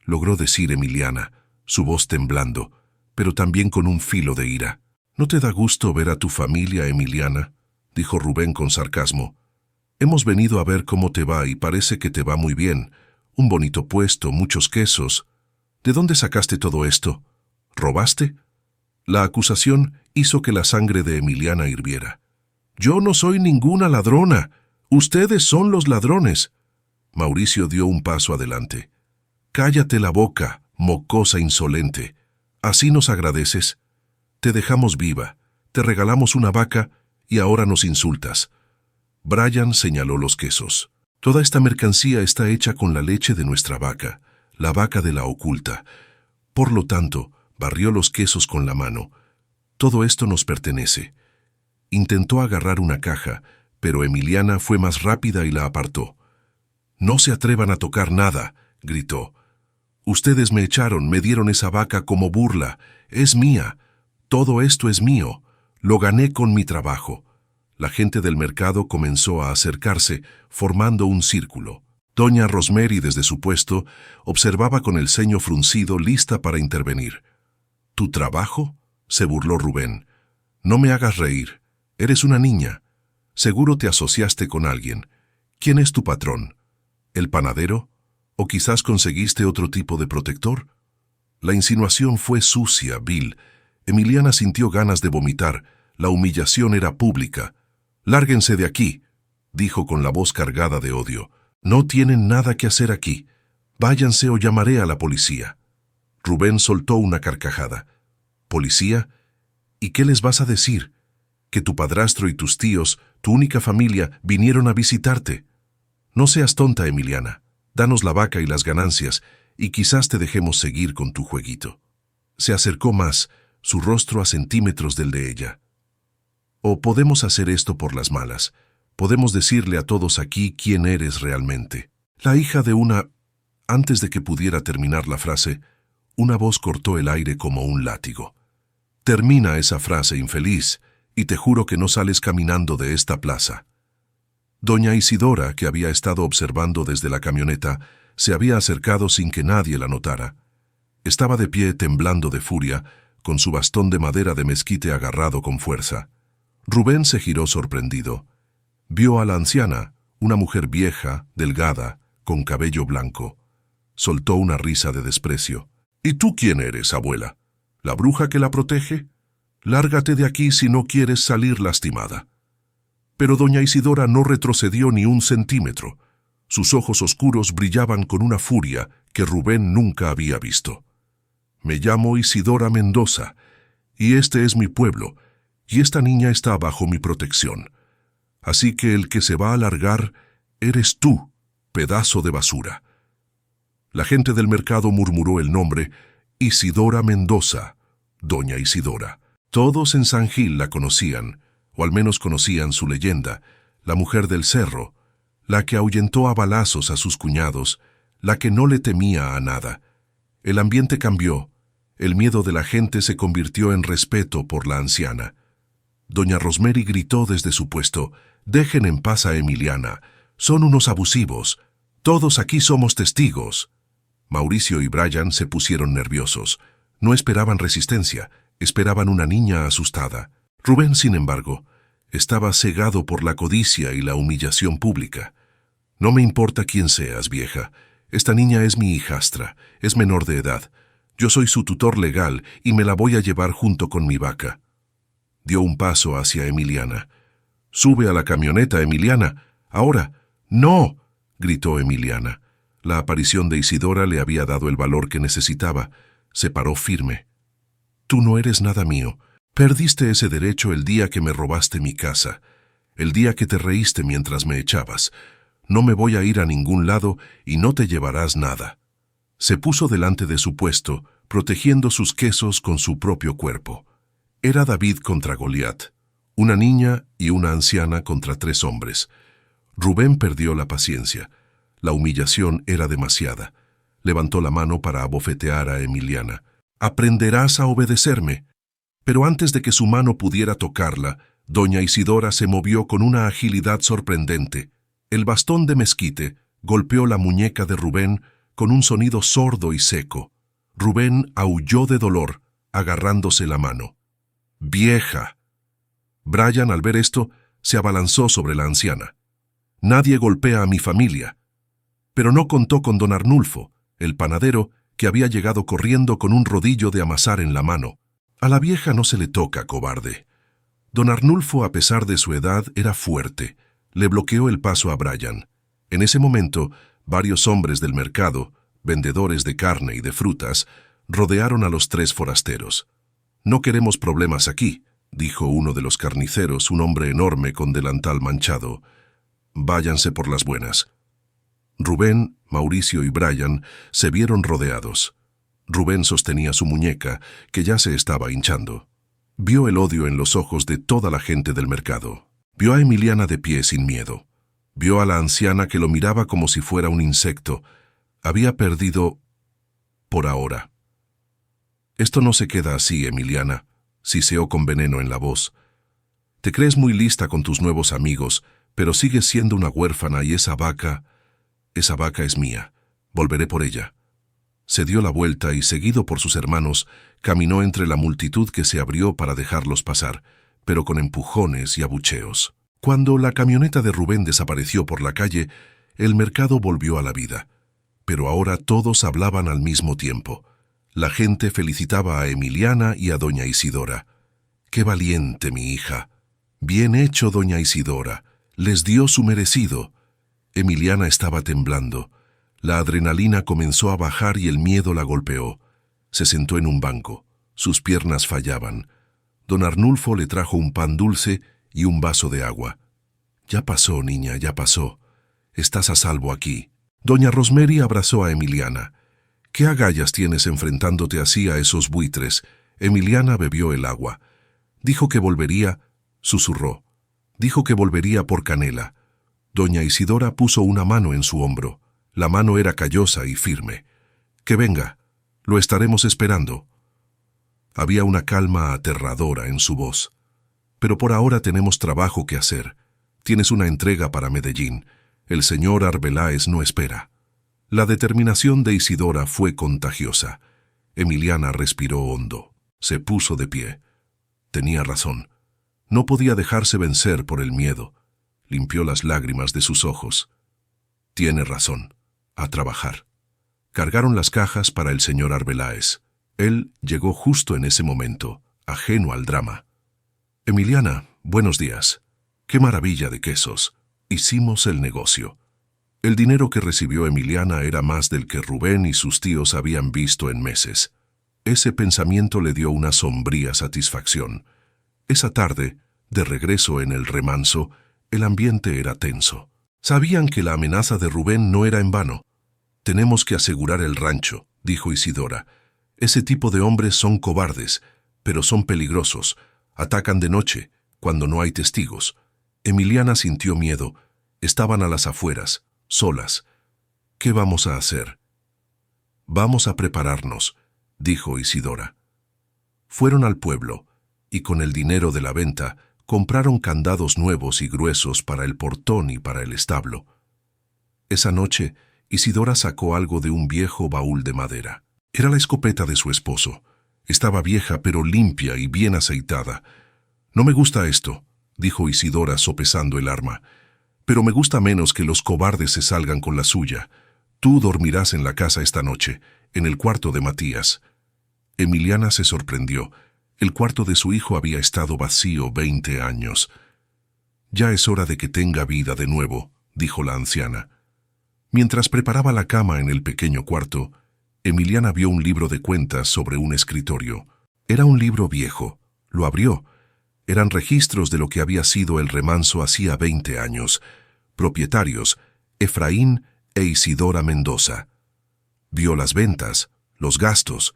logró decir Emiliana, su voz temblando, pero también con un filo de ira. «¿No te da gusto ver a tu familia, Emiliana?», dijo Rubén con sarcasmo. «Hemos venido a ver cómo te va y parece que te va muy bien. Un bonito puesto, muchos quesos. ¿De dónde sacaste todo esto? ¿Robaste?». La acusación hizo que la sangre de Emiliana hirviera. «Yo no soy ninguna ladrona. Ustedes son los ladrones». Mauricio dio un paso adelante. «Cállate la boca, mocosa insolente. ¿Así nos agradeces? Te dejamos viva, te regalamos una vaca y ahora nos insultas». Brian señaló los quesos. «Toda esta mercancía está hecha con la leche de nuestra vaca, la vaca de la oculta. Por lo tanto», barrió los quesos con la mano, «todo esto nos pertenece». Intentó agarrar una caja, pero Emiliana fue más rápida y la apartó. «No se atrevan a tocar nada», gritó. «Ustedes me echaron, me dieron esa vaca como burla. Es mía. Todo esto es mío. Lo gané con mi trabajo». La gente del mercado comenzó a acercarse, formando un círculo. Doña Rosemary, desde su puesto, observaba con el ceño fruncido, lista para intervenir. «¿Tu trabajo?», se burló Rubén. «No me hagas reír. Eres una niña. Seguro te asociaste con alguien. ¿Quién es tu patrón? ¿El panadero? ¿O quizás conseguiste otro tipo de protector?». La insinuación fue sucia, vil. Emiliana sintió ganas de vomitar. La humillación era pública. «Lárguense de aquí», dijo con la voz cargada de odio. «No tienen nada que hacer aquí. Váyanse o llamaré a la policía». Rubén soltó una carcajada. «¿Policía? ¿Y qué les vas a decir? ¿Que tu padrastro y tus tíos, tu única familia, vinieron a visitarte? No seas tonta, Emiliana. Danos la vaca y las ganancias, y quizás te dejemos seguir con tu jueguito». Se acercó más, su rostro a centímetros del de ella. «O podemos hacer esto por las malas. Podemos decirle a todos aquí quién eres realmente. La hija de una...». Antes de que pudiera terminar la frase, una voz cortó el aire como un látigo. «Termina esa frase, infeliz, y te juro que no sales caminando de esta plaza». Doña Isidora, que había estado observando desde la camioneta, se había acercado sin que nadie la notara. Estaba de pie temblando de furia, con su bastón de madera de mezquite agarrado con fuerza. Rubén se giró sorprendido. Vio a la anciana, una mujer vieja, delgada, con cabello blanco. Soltó una risa de desprecio. ¿Y tú quién eres, abuela? ¿La bruja que la protege? Lárgate de aquí si no quieres salir lastimada. Pero doña Isidora no retrocedió ni un centímetro. Sus ojos oscuros brillaban con una furia que Rubén nunca había visto. Me llamo Isidora Mendoza, y este es mi pueblo, y esta niña está bajo mi protección. Así que el que se va a largar eres tú, pedazo de basura. La gente del mercado murmuró el nombre Isidora Mendoza, doña Isidora. Todos en San Gil la conocían, o al menos conocían su leyenda, la mujer del cerro, la que ahuyentó a balazos a sus cuñados, la que no le temía a nada. El ambiente cambió, el miedo de la gente se convirtió en respeto por la anciana. Doña Rosemary gritó desde su puesto, «Dejen en paz a Emiliana, son unos abusivos, todos aquí somos testigos». Mauricio y Brian se pusieron nerviosos, no esperaban resistencia, esperaban una niña asustada. Rubén, sin embargo, estaba cegado por la codicia y la humillación pública. «No me importa quién seas, vieja. Esta niña es mi hijastra, es menor de edad. Yo soy su tutor legal y me la voy a llevar junto con mi vaca». Dio un paso hacia Emiliana. «Sube a la camioneta, Emiliana. Ahora». «No», gritó Emiliana. La aparición de Isidora le había dado el valor que necesitaba. Se paró firme. «Tú no eres nada mío. Perdiste ese derecho el día que me robaste mi casa, el día que te reíste mientras me echabas. No me voy a ir a ningún lado y no te llevarás nada». Se puso delante de su puesto, protegiendo sus quesos con su propio cuerpo. Era David contra Goliat, una niña y una anciana contra 3 hombres. Rubén perdió la paciencia. La humillación era demasiada. Levantó la mano para abofetear a Emiliana. «Aprenderás a obedecerme». Pero antes de que su mano pudiera tocarla, doña Isidora se movió con una agilidad sorprendente. El bastón de mezquite golpeó la muñeca de Rubén con un sonido sordo y seco. Rubén aulló de dolor, agarrándose la mano. «¡Vieja!». Brian, al ver esto, se abalanzó sobre la anciana. «Nadie golpea a mi familia». Pero no contó con don Arnulfo, el panadero, que había llegado corriendo con un rodillo de amasar en la mano. «A la vieja no se le toca, cobarde». Don Arnulfo, a pesar de su edad, era fuerte. Le bloqueó el paso a Brian. En ese momento, varios hombres del mercado, vendedores de carne y de frutas, rodearon a los 3 forasteros. «No queremos problemas aquí», dijo uno de los carniceros, un hombre enorme con delantal manchado. «Váyanse por las buenas». Rubén, Mauricio y Brian se vieron rodeados. Rubén sostenía su muñeca, que ya se estaba hinchando. Vio el odio en los ojos de toda la gente del mercado. Vio a Emiliana de pie sin miedo. Vio a la anciana que lo miraba como si fuera un insecto. Había perdido por ahora. «Esto no se queda así, Emiliana», siseó con veneno en la voz. «Te crees muy lista con tus nuevos amigos, pero sigues siendo una huérfana y esa vaca es mía. Volveré por ella». Se dio la vuelta y, seguido por sus hermanos, caminó entre la multitud que se abrió para dejarlos pasar, pero con empujones y abucheos. Cuando la camioneta de Rubén desapareció por la calle, el mercado volvió a la vida. Pero ahora todos hablaban al mismo tiempo. La gente felicitaba a Emiliana y a doña Isidora. «¡Qué valiente, mi hija! Bien hecho, doña Isidora. Les dio su merecido». Emiliana estaba temblando. La adrenalina comenzó a bajar y el miedo la golpeó. Se sentó en un banco. Sus piernas fallaban. Don Arnulfo le trajo un pan dulce y un vaso de agua. «Ya pasó, niña, ya pasó. Estás a salvo aquí». Doña Rosemary abrazó a Emiliana. «¿Qué agallas tienes enfrentándote así a esos buitres?». Emiliana bebió el agua. «Dijo que volvería», susurró. «Dijo que volvería por canela». Doña Isidora puso una mano en su hombro. La mano era callosa y firme. «Que venga. Lo estaremos esperando». Había una calma aterradora en su voz. «Pero por ahora tenemos trabajo que hacer. Tienes una entrega para Medellín. El señor Arbeláez no espera». La determinación de Isidora fue contagiosa. Emiliana respiró hondo. Se puso de pie. Tenía razón. No podía dejarse vencer por el miedo. limpió las lágrimas de sus ojos. Tiene razón. A trabajar. Cargaron las cajas para el señor Arbeláez. Él llegó justo en ese momento, ajeno al drama. Emiliana, buenos días. ¡Qué maravilla de quesos! Hicimos el negocio. El dinero que recibió Emiliana era más del que Rubén y sus tíos habían visto en meses. Ese pensamiento le dio una sombría satisfacción. Esa tarde, de regreso en el remanso, el ambiente era tenso. Sabían que la amenaza de Rubén no era en vano. «Tenemos que asegurar el rancho», dijo Isidora. «Ese tipo de hombres son cobardes, pero son peligrosos. Atacan de noche, cuando no hay testigos». Emiliana sintió miedo. Estaban a las afueras, solas. «¿Qué vamos a hacer?» «Vamos a prepararnos», dijo Isidora. Fueron al pueblo, y con el dinero de la venta, compraron candados nuevos y gruesos para el portón y para el establo. Esa noche, Isidora sacó algo de un viejo baúl de madera. Era la escopeta de su esposo. Estaba vieja pero limpia y bien aceitada. «No me gusta esto», dijo Isidora sopesando el arma. «Pero me gusta menos que los cobardes se salgan con la suya. Tú dormirás en la casa esta noche, en el cuarto de Matías». Emiliana se sorprendió. El cuarto de su hijo había estado vacío 20 años. «Ya es hora de que tenga vida de nuevo», dijo la anciana. Mientras preparaba la cama en el pequeño cuarto, Emiliana vio un libro de cuentas sobre un escritorio. Era un libro viejo. Lo abrió. Eran registros de lo que había sido el remanso hacía 20 años. Propietarios, Efraín e Isidora Mendoza. Vio las ventas, los gastos.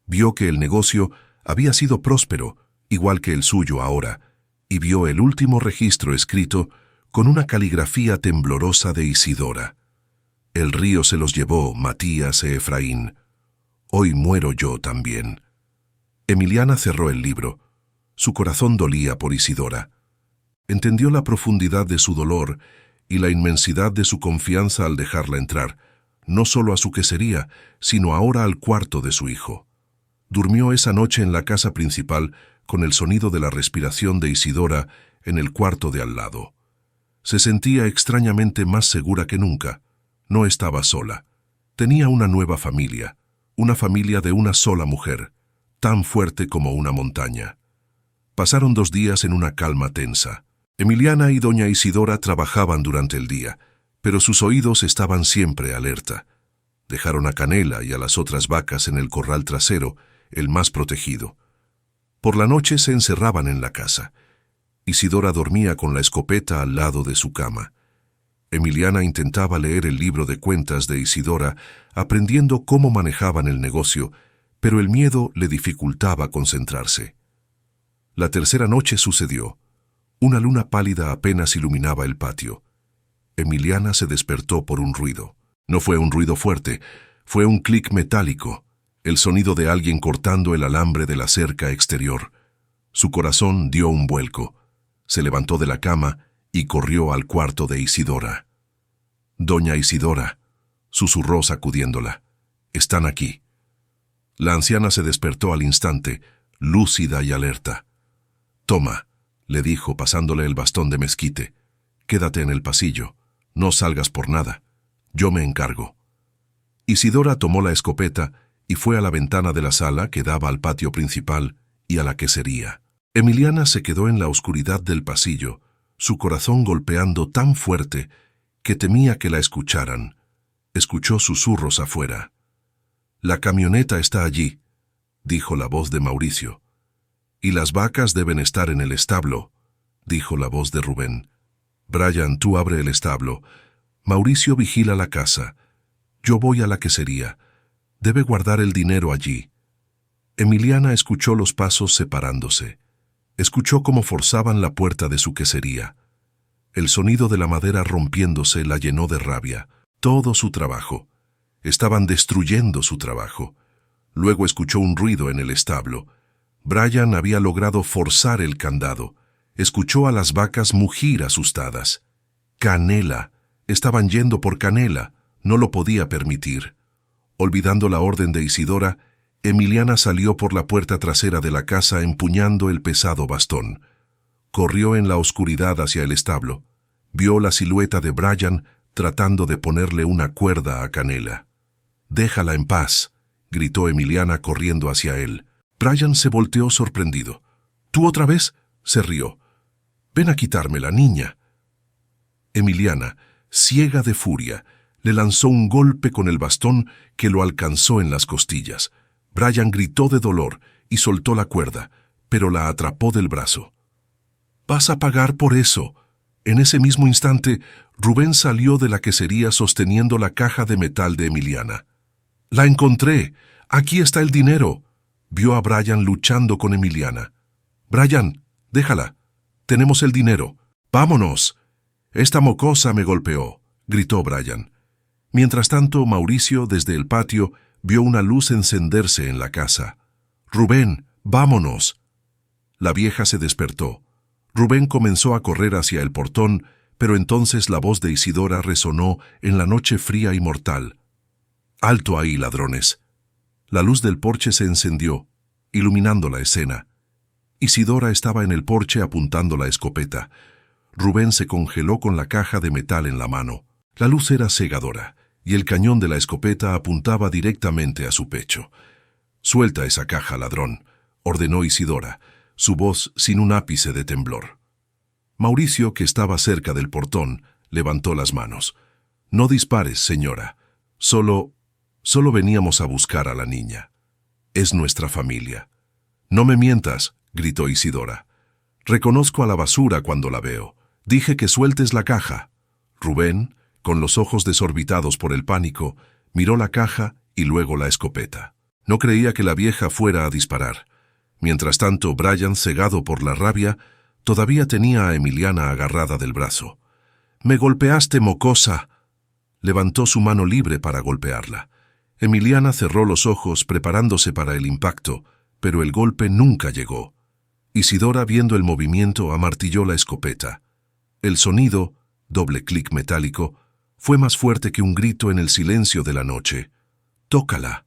Vio que el negocio había sido próspero, igual que el suyo ahora, y vio el último registro escrito con una caligrafía temblorosa de Isidora. «El río se los llevó, Matías e Efraín. Hoy muero yo también». Emiliana cerró el libro. Su corazón dolía por Isidora. Entendió la profundidad de su dolor y la inmensidad de su confianza al dejarla entrar, no solo a su quesería, sino ahora al cuarto de su hijo. Durmió esa noche en la casa principal con el sonido de la respiración de Isidora en el cuarto de al lado. Se sentía extrañamente más segura que nunca. No estaba sola. Tenía una nueva familia, una familia de una sola mujer, tan fuerte como una montaña. Pasaron 2 días en una calma tensa. Emiliana y doña Isidora trabajaban durante el día, pero sus oídos estaban siempre alerta. Dejaron a Canela y a las otras vacas en el corral trasero, el más protegido. Por la noche se encerraban en la casa. Isidora dormía con la escopeta al lado de su cama. Emiliana intentaba leer el libro de cuentas de Isidora, aprendiendo cómo manejaban el negocio, pero el miedo le dificultaba concentrarse. La tercera noche sucedió. Una luna pálida apenas iluminaba el patio. Emiliana se despertó por un ruido. No fue un ruido fuerte, fue un clic metálico, el sonido de alguien cortando el alambre de la cerca exterior. Su corazón dio un vuelco. Se levantó de la cama y corrió al cuarto de Isidora. «Doña Isidora», susurró sacudiéndola, «están aquí». La anciana se despertó al instante, lúcida y alerta. «Toma», le dijo pasándole el bastón de mezquite. «Quédate en el pasillo. No salgas por nada. Yo me encargo». Isidora tomó la escopeta y fue a la ventana de la sala que daba al patio principal y a la quesería. Emiliana se quedó en la oscuridad del pasillo, su corazón golpeando tan fuerte que temía que la escucharan. Escuchó susurros afuera. «La camioneta está allí», dijo la voz de Mauricio. «Y las vacas deben estar en el establo», dijo la voz de Rubén. «Brian, tú abre el establo. Mauricio vigila la casa. Yo voy a la quesería. Debe guardar el dinero allí». Emiliana escuchó los pasos separándose. Escuchó cómo forzaban la puerta de su quesería. El sonido de la madera rompiéndose la llenó de rabia. Todo su trabajo. Estaban destruyendo su trabajo. Luego escuchó un ruido en el establo. Brian había logrado forzar el candado. Escuchó a las vacas mugir asustadas. Canela. Estaban yendo por Canela. No lo podía permitir. Olvidando la orden de Isidora, Emiliana salió por la puerta trasera de la casa empuñando el pesado bastón. Corrió en la oscuridad hacia el establo. Vio la silueta de Brian tratando de ponerle una cuerda a Canela. «Déjala en paz», gritó Emiliana corriendo hacia él. Brian se volteó sorprendido. «¿Tú otra vez?», se rió. «Ven a quitarme la niña». Emiliana, ciega de furia, le lanzó un golpe con el bastón que lo alcanzó en las costillas. Brian gritó de dolor y soltó la cuerda, pero la atrapó del brazo. «Vas a pagar por eso». En ese mismo instante, Rubén salió de la quesería sosteniendo la caja de metal de Emiliana. «La encontré. Aquí está el dinero». Vio a Brian luchando con Emiliana. «Brian, déjala. Tenemos el dinero. ¡Vámonos!». «Esta mocosa me golpeó», gritó Brian. Mientras tanto, Mauricio, desde el patio, vio una luz encenderse en la casa. «Rubén, vámonos». La vieja se despertó. Rubén comenzó a correr hacia el portón, pero entonces la voz de Isidora resonó en la noche fría y mortal. «Alto ahí, ladrones». La luz del porche se encendió, iluminando la escena. Isidora estaba en el porche apuntando la escopeta. Rubén se congeló con la caja de metal en la mano. La luz era cegadora, y el cañón de la escopeta apuntaba directamente a su pecho. «Suelta esa caja, ladrón», ordenó Isidora, su voz sin un ápice de temblor. Mauricio, que estaba cerca del portón, levantó las manos. «No dispares, señora. Solo veníamos a buscar a la niña. Es nuestra familia». «No me mientas», gritó Isidora. «Reconozco a la basura cuando la veo. Dije que sueltes la caja». Rubén, con los ojos desorbitados por el pánico, miró la caja y luego la escopeta. No creía que la vieja fuera a disparar. Mientras tanto, Brian, cegado por la rabia, todavía tenía a Emiliana agarrada del brazo. «Me golpeaste, mocosa». Levantó su mano libre para golpearla. Emiliana cerró los ojos preparándose para el impacto, pero el golpe nunca llegó. Isidora, viendo el movimiento, amartilló la escopeta. El sonido, doble clic metálico, fue más fuerte que un grito en el silencio de la noche. «Tócala»,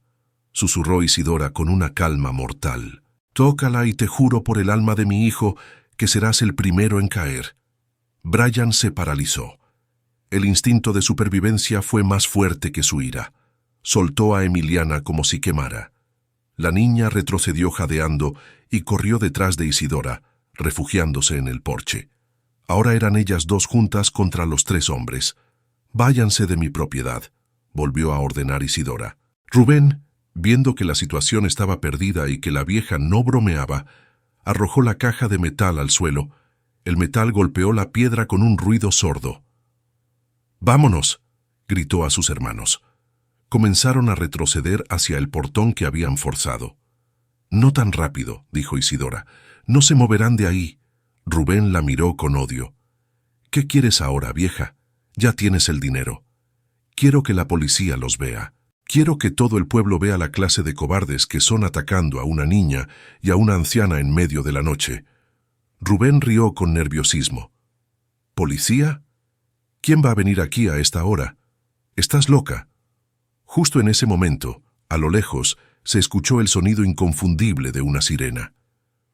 susurró Isidora con una calma mortal. «Tócala y te juro por el alma de mi hijo que serás el primero en caer». Brian se paralizó. El instinto de supervivencia fue más fuerte que su ira. Soltó a Emiliana como si quemara. La niña retrocedió jadeando y corrió detrás de Isidora, refugiándose en el porche. Ahora eran ellas dos juntas contra los tres hombres. «Váyanse de mi propiedad», volvió a ordenar Isidora. Rubén, viendo que la situación estaba perdida y que la vieja no bromeaba, arrojó la caja de metal al suelo. El metal golpeó la piedra con un ruido sordo. «¡Vámonos!», gritó a sus hermanos. Comenzaron a retroceder hacia el portón que habían forzado. «No tan rápido», dijo Isidora. «No se moverán de ahí». Rubén la miró con odio. «¿Qué quieres ahora, vieja? Ya tienes el dinero. Quiero que la policía los vea. Quiero que todo el pueblo vea la clase de cobardes que son atacando a una niña y a una anciana en medio de la noche». Rubén rió con nerviosismo. «¿Policía? ¿Quién va a venir aquí a esta hora? Estás loca». Justo en ese momento, a lo lejos, se escuchó el sonido inconfundible de una sirena.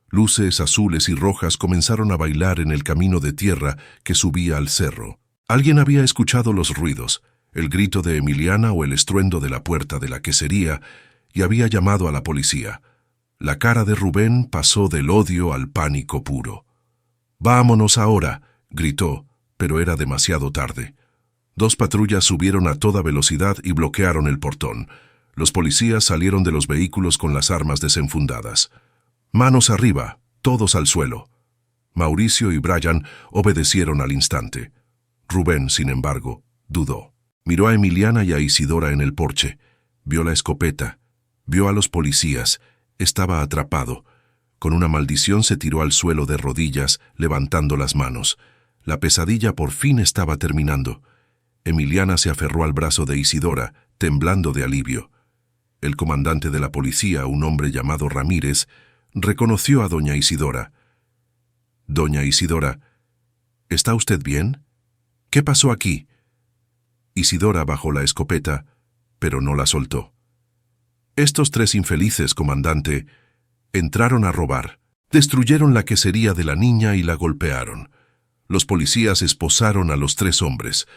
Luces azules y rojas comenzaron a bailar en el camino de tierra que subía al cerro. Alguien había escuchado los ruidos, el grito de Emiliana o el estruendo de la puerta de la quesería, y había llamado a la policía. La cara de Rubén pasó del odio al pánico puro. «Vámonos ahora», gritó, pero era demasiado tarde. Dos patrullas subieron a toda velocidad y bloquearon el portón. Los policías salieron de los vehículos con las armas desenfundadas. «Manos arriba, todos al suelo». Mauricio y Brian obedecieron al instante. Rubén, sin embargo, dudó. Miró a Emiliana y a Isidora en el porche. Vio la escopeta. Vio a los policías. Estaba atrapado. Con una maldición se tiró al suelo de rodillas, levantando las manos. La pesadilla por fin estaba terminando. Emiliana se aferró al brazo de Isidora, temblando de alivio. El comandante de la policía, un hombre llamado Ramírez, reconoció a doña Isidora. «Doña Isidora, ¿está usted bien? ¿Qué pasó aquí?» Isidora bajó la escopeta, pero no la soltó. «Estos tres infelices, comandante, entraron a robar. Destruyeron la quesería de la niña y la golpearon. Los policías esposaron a los 3 hombres.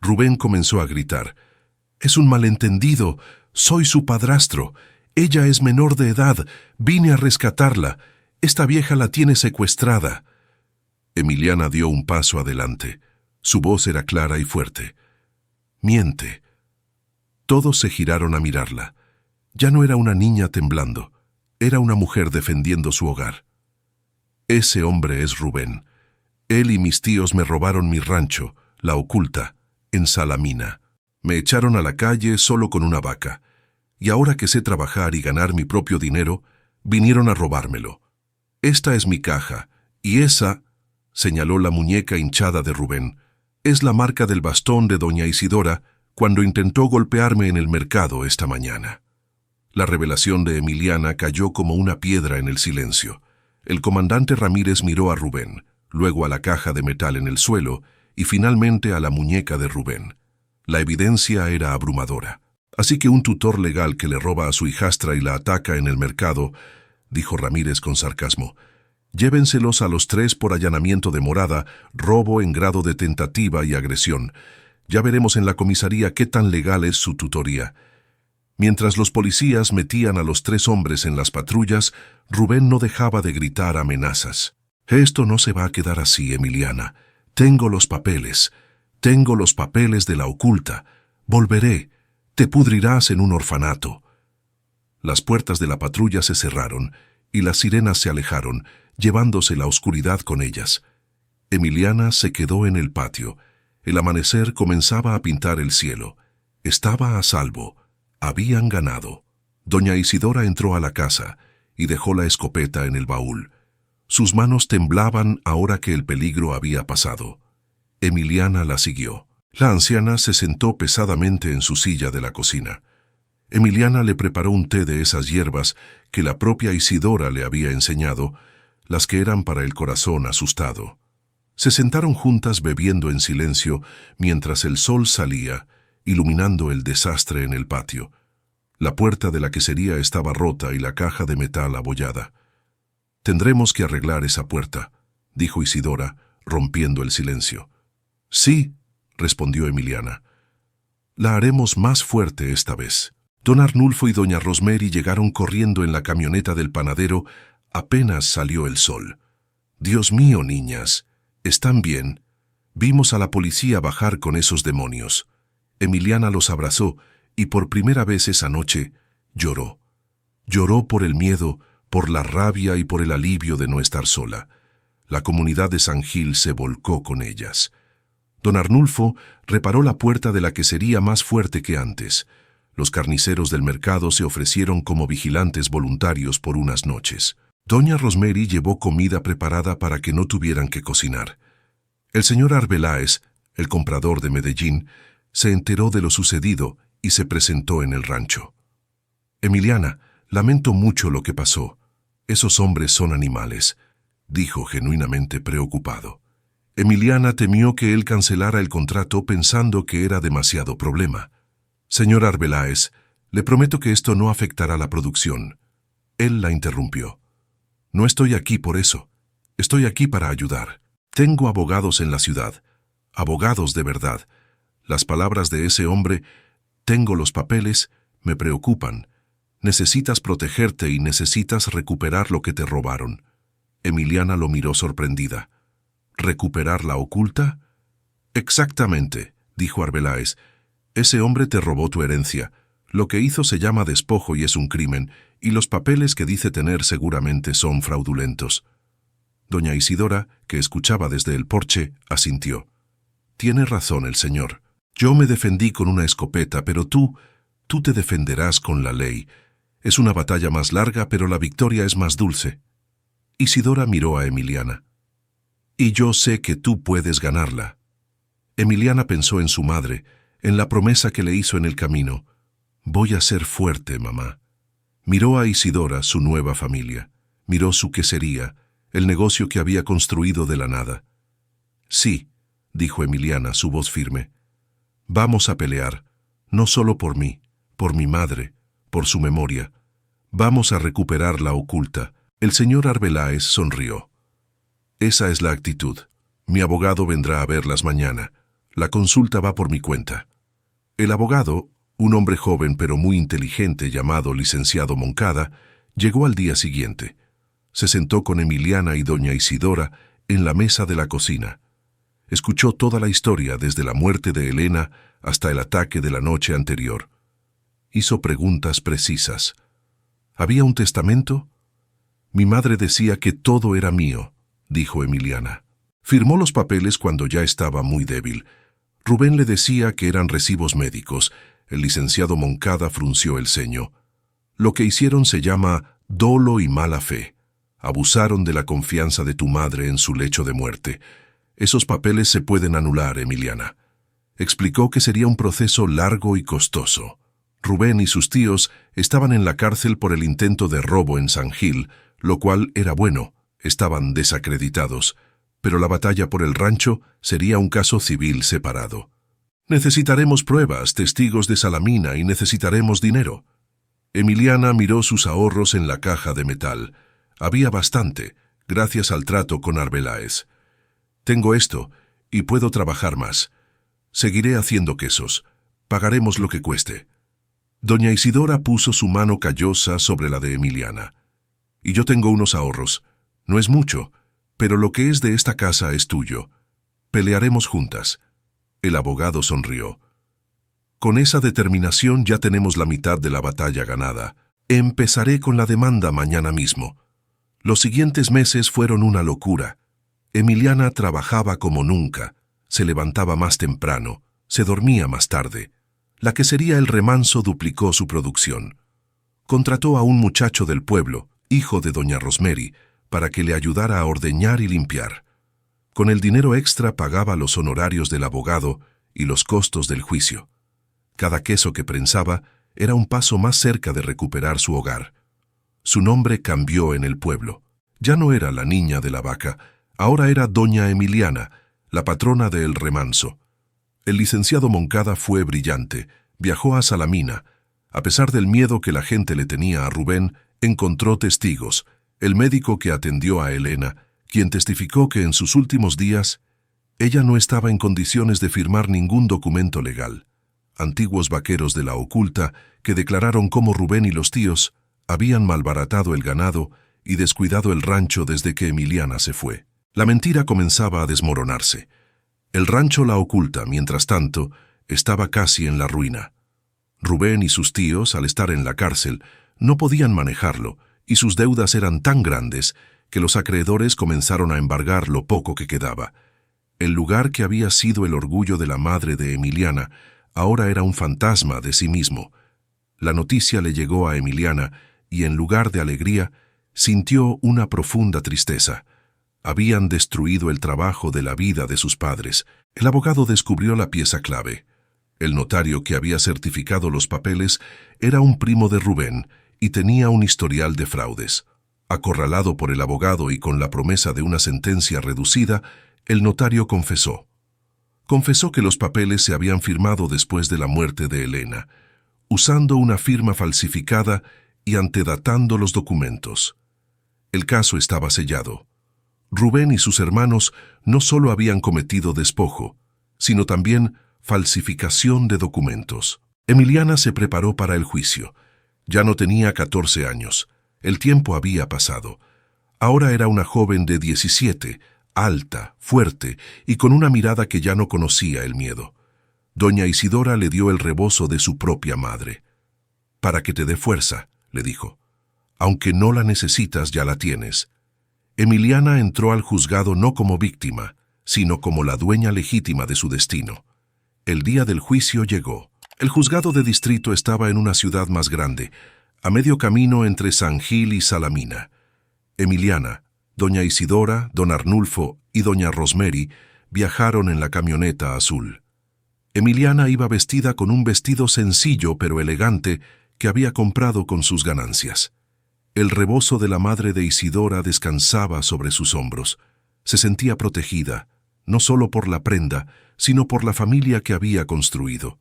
Rubén comenzó a gritar: «Es un malentendido. Soy su padrastro. Ella es menor de edad. Vine a rescatarla. Esta vieja la tiene secuestrada». Emiliana dio un paso adelante. Su voz era clara y fuerte. «Miente». Todos se giraron a mirarla. Ya no era una niña temblando. Era una mujer defendiendo su hogar. «Ese hombre es Rubén. Él y mis tíos me robaron mi rancho, La Oculta, en Salamina. Me echaron a la calle solo con una vaca. Y ahora que sé trabajar y ganar mi propio dinero, vinieron a robármelo. Esta es mi caja, y esa», señaló la muñeca hinchada de Rubén, «es la marca del bastón de doña Isidora cuando intentó golpearme en el mercado esta mañana». La revelación de Emiliana cayó como una piedra en el silencio. El comandante Ramírez miró a Rubén, luego a la caja de metal en el suelo y finalmente a la muñeca de Rubén. La evidencia era abrumadora. «Así que un tutor legal que le roba a su hijastra y la ataca en el mercado», dijo Ramírez con sarcasmo. «Llévenselos a los 3 por allanamiento de morada, robo en grado de tentativa y agresión. Ya veremos en la comisaría qué tan legal es su tutoría». Mientras los policías metían a los 3 hombres en las patrullas, Rubén no dejaba de gritar amenazas. «Esto no se va a quedar así, Emiliana. Tengo los papeles. Tengo los papeles de La Oculta. Volveré. Te pudrirás en un orfanato». Las puertas de la patrulla se cerraron y las sirenas se alejaron, llevándose la oscuridad con ellas. Emiliana se quedó en el patio. El amanecer comenzaba a pintar el cielo. Estaba a salvo. Habían ganado. Doña Isidora entró a la casa y dejó la escopeta en el baúl. Sus manos temblaban ahora que el peligro había pasado. Emiliana la siguió. La anciana se sentó pesadamente en su silla de la cocina. Emiliana le preparó un té de esas hierbas que la propia Isidora le había enseñado, las que eran para el corazón asustado. Se sentaron juntas bebiendo en silencio mientras el sol salía, iluminando el desastre en el patio. La puerta de la quesería estaba rota y la caja de metal abollada. «Tendremos que arreglar esa puerta», dijo Isidora, rompiendo el silencio. «Sí», respondió Emiliana. «La haremos más fuerte esta vez». Don Arnulfo y doña Rosemary llegaron corriendo en la camioneta del panadero apenas salió el sol. «Dios mío, niñas, ¿están bien?» Vimos a la policía bajar con esos demonios. Emiliana los abrazó y por primera vez esa noche lloró. Lloró por el miedo, por la rabia y por el alivio de no estar sola. La comunidad de San Gil se volcó con ellas. Don Arnulfo reparó la puerta de la quesería más fuerte que antes. Los carniceros del mercado se ofrecieron como vigilantes voluntarios por unas noches. Doña Rosemary llevó comida preparada para que no tuvieran que cocinar. El señor Arbeláez, el comprador de Medellín, se enteró de lo sucedido y se presentó en el rancho. «Emiliana, lamento mucho lo que pasó. Esos hombres son animales», dijo genuinamente preocupado. Emiliana temió que él cancelara el contrato pensando que era demasiado problema. «Señor Arbeláez, le prometo que esto no afectará la producción». Él la interrumpió. «No estoy aquí por eso. Estoy aquí para ayudar. Tengo abogados en la ciudad. Abogados de verdad. Las palabras de ese hombre, tengo los papeles, me preocupan. Necesitas protegerte y necesitas recuperar lo que te robaron». Emiliana lo miró sorprendida. «¿Recuperar La Oculta?» «Exactamente», dijo Arbeláez. «Ese hombre te robó tu herencia. Lo que hizo se llama despojo y es un crimen, y los papeles que dice tener seguramente son fraudulentos». Doña Isidora, que escuchaba desde el porche, asintió. «Tiene razón el señor. Yo me defendí con una escopeta, pero tú te defenderás con la ley. Es una batalla más larga, pero la victoria es más dulce». Isidora miró a Emiliana. «Y yo sé que tú puedes ganarla». Emiliana pensó en su madre, en la promesa que le hizo en el camino. «Voy a ser fuerte, mamá». Miró a Isidora, su nueva familia. Miró su quesería, el negocio que había construido de la nada. «Sí», dijo Emiliana, su voz firme. «Vamos a pelear, no solo por mí, por mi madre, por su memoria. Vamos a recuperar La Oculta». El señor Arbeláez sonrió. «Esa es la actitud. Mi abogado vendrá a verlas mañana. La consulta va por mi cuenta. El abogado, un hombre joven pero muy inteligente llamado licenciado Moncada, llegó al día siguiente. Se sentó con Emiliana y doña Isidora en la mesa de la cocina. Escuchó toda la historia desde la muerte de Elena hasta el ataque de la noche anterior. Hizo preguntas precisas. ¿Había un testamento? Mi madre decía que todo era mío, dijo Emiliana. Firmó los papeles cuando ya estaba muy débil. Rubén le decía que eran recibos médicos. El licenciado Moncada frunció el ceño. Lo que hicieron se llama dolo y mala fe. Abusaron de la confianza de tu madre en su lecho de muerte. Esos papeles se pueden anular, Emiliana. Explicó que sería un proceso largo y costoso. Rubén y sus tíos estaban en la cárcel por el intento de robo en San Gil, lo cual era bueno, estaban desacreditados, pero la batalla por el rancho sería un caso civil separado. Necesitaremos pruebas, testigos de Salamina y necesitaremos dinero. Emiliana miró sus ahorros en la caja de metal. Había bastante, gracias al trato con Arbeláez. Tengo esto, y puedo trabajar más. Seguiré haciendo quesos. Pagaremos lo que cueste. Doña Isidora puso su mano callosa sobre la de Emiliana. Y yo tengo unos ahorros. No es mucho, pero lo que es de esta casa es tuyo. Pelearemos juntas. El abogado sonrió. Con esa determinación ya tenemos la mitad de la batalla ganada. Empezaré con la demanda mañana mismo. Los siguientes meses fueron una locura. Emiliana trabajaba como nunca, se levantaba más temprano, se dormía más tarde. La que sería el remanso duplicó su producción. Contrató a un muchacho del pueblo, hijo de doña Rosemary, para que le ayudara a ordeñar y limpiar. Con el dinero extra pagaba los honorarios del abogado y los costos del juicio. Cada queso que prensaba era un paso más cerca de recuperar su hogar. Su nombre cambió en el pueblo. Ya no era la niña de la vaca, ahora era doña Emiliana, la patrona del remanso. El licenciado Moncada fue brillante, viajó a Salamina. A pesar del miedo que la gente le tenía a Rubén, encontró testigos, el médico que atendió a Elena, quien testificó que en sus últimos días ella no estaba en condiciones de firmar ningún documento legal. Antiguos vaqueros de la oculta que declararon cómo Rubén y los tíos habían malbaratado el ganado y descuidado el rancho desde que Emiliana se fue. La mentira comenzaba a desmoronarse. El rancho La Oculta, mientras tanto, estaba casi en la ruina. Rubén y sus tíos, al estar en la cárcel, no podían manejarlo, y sus deudas eran tan grandes que los acreedores comenzaron a embargar lo poco que quedaba. El lugar que había sido el orgullo de la madre de Emiliana ahora era un fantasma de sí mismo. La noticia le llegó a Emiliana y, en lugar de alegría, sintió una profunda tristeza. Habían destruido el trabajo de la vida de sus padres. El abogado descubrió la pieza clave. El notario que había certificado los papeles era un primo de Rubén y tenía un historial de fraudes. Acorralado por el abogado y con la promesa de una sentencia reducida, el notario confesó. Confesó que los papeles se habían firmado después de la muerte de Elena, usando una firma falsificada y antedatando los documentos. El caso estaba sellado. Rubén y sus hermanos no solo habían cometido despojo, sino también falsificación de documentos. Emiliana se preparó para el juicio. Ya no tenía 14 años. El tiempo había pasado. Ahora era una joven de 17, alta, fuerte y con una mirada que ya no conocía el miedo. Doña Isidora le dio el rebozo de su propia madre. «Para que te dé fuerza», le dijo. «Aunque no la necesitas, ya la tienes». Emiliana entró al juzgado no como víctima, sino como la dueña legítima de su destino. El día del juicio llegó. El juzgado de distrito estaba en una ciudad más grande, a medio camino entre San Gil y Salamina. Emiliana, doña Isidora, don Arnulfo y doña Rosemary viajaron en la camioneta azul. Emiliana iba vestida con un vestido sencillo pero elegante que había comprado con sus ganancias. El rebozo de la madre de Isidora descansaba sobre sus hombros. Se sentía protegida, no solo por la prenda, sino por la familia que había construido.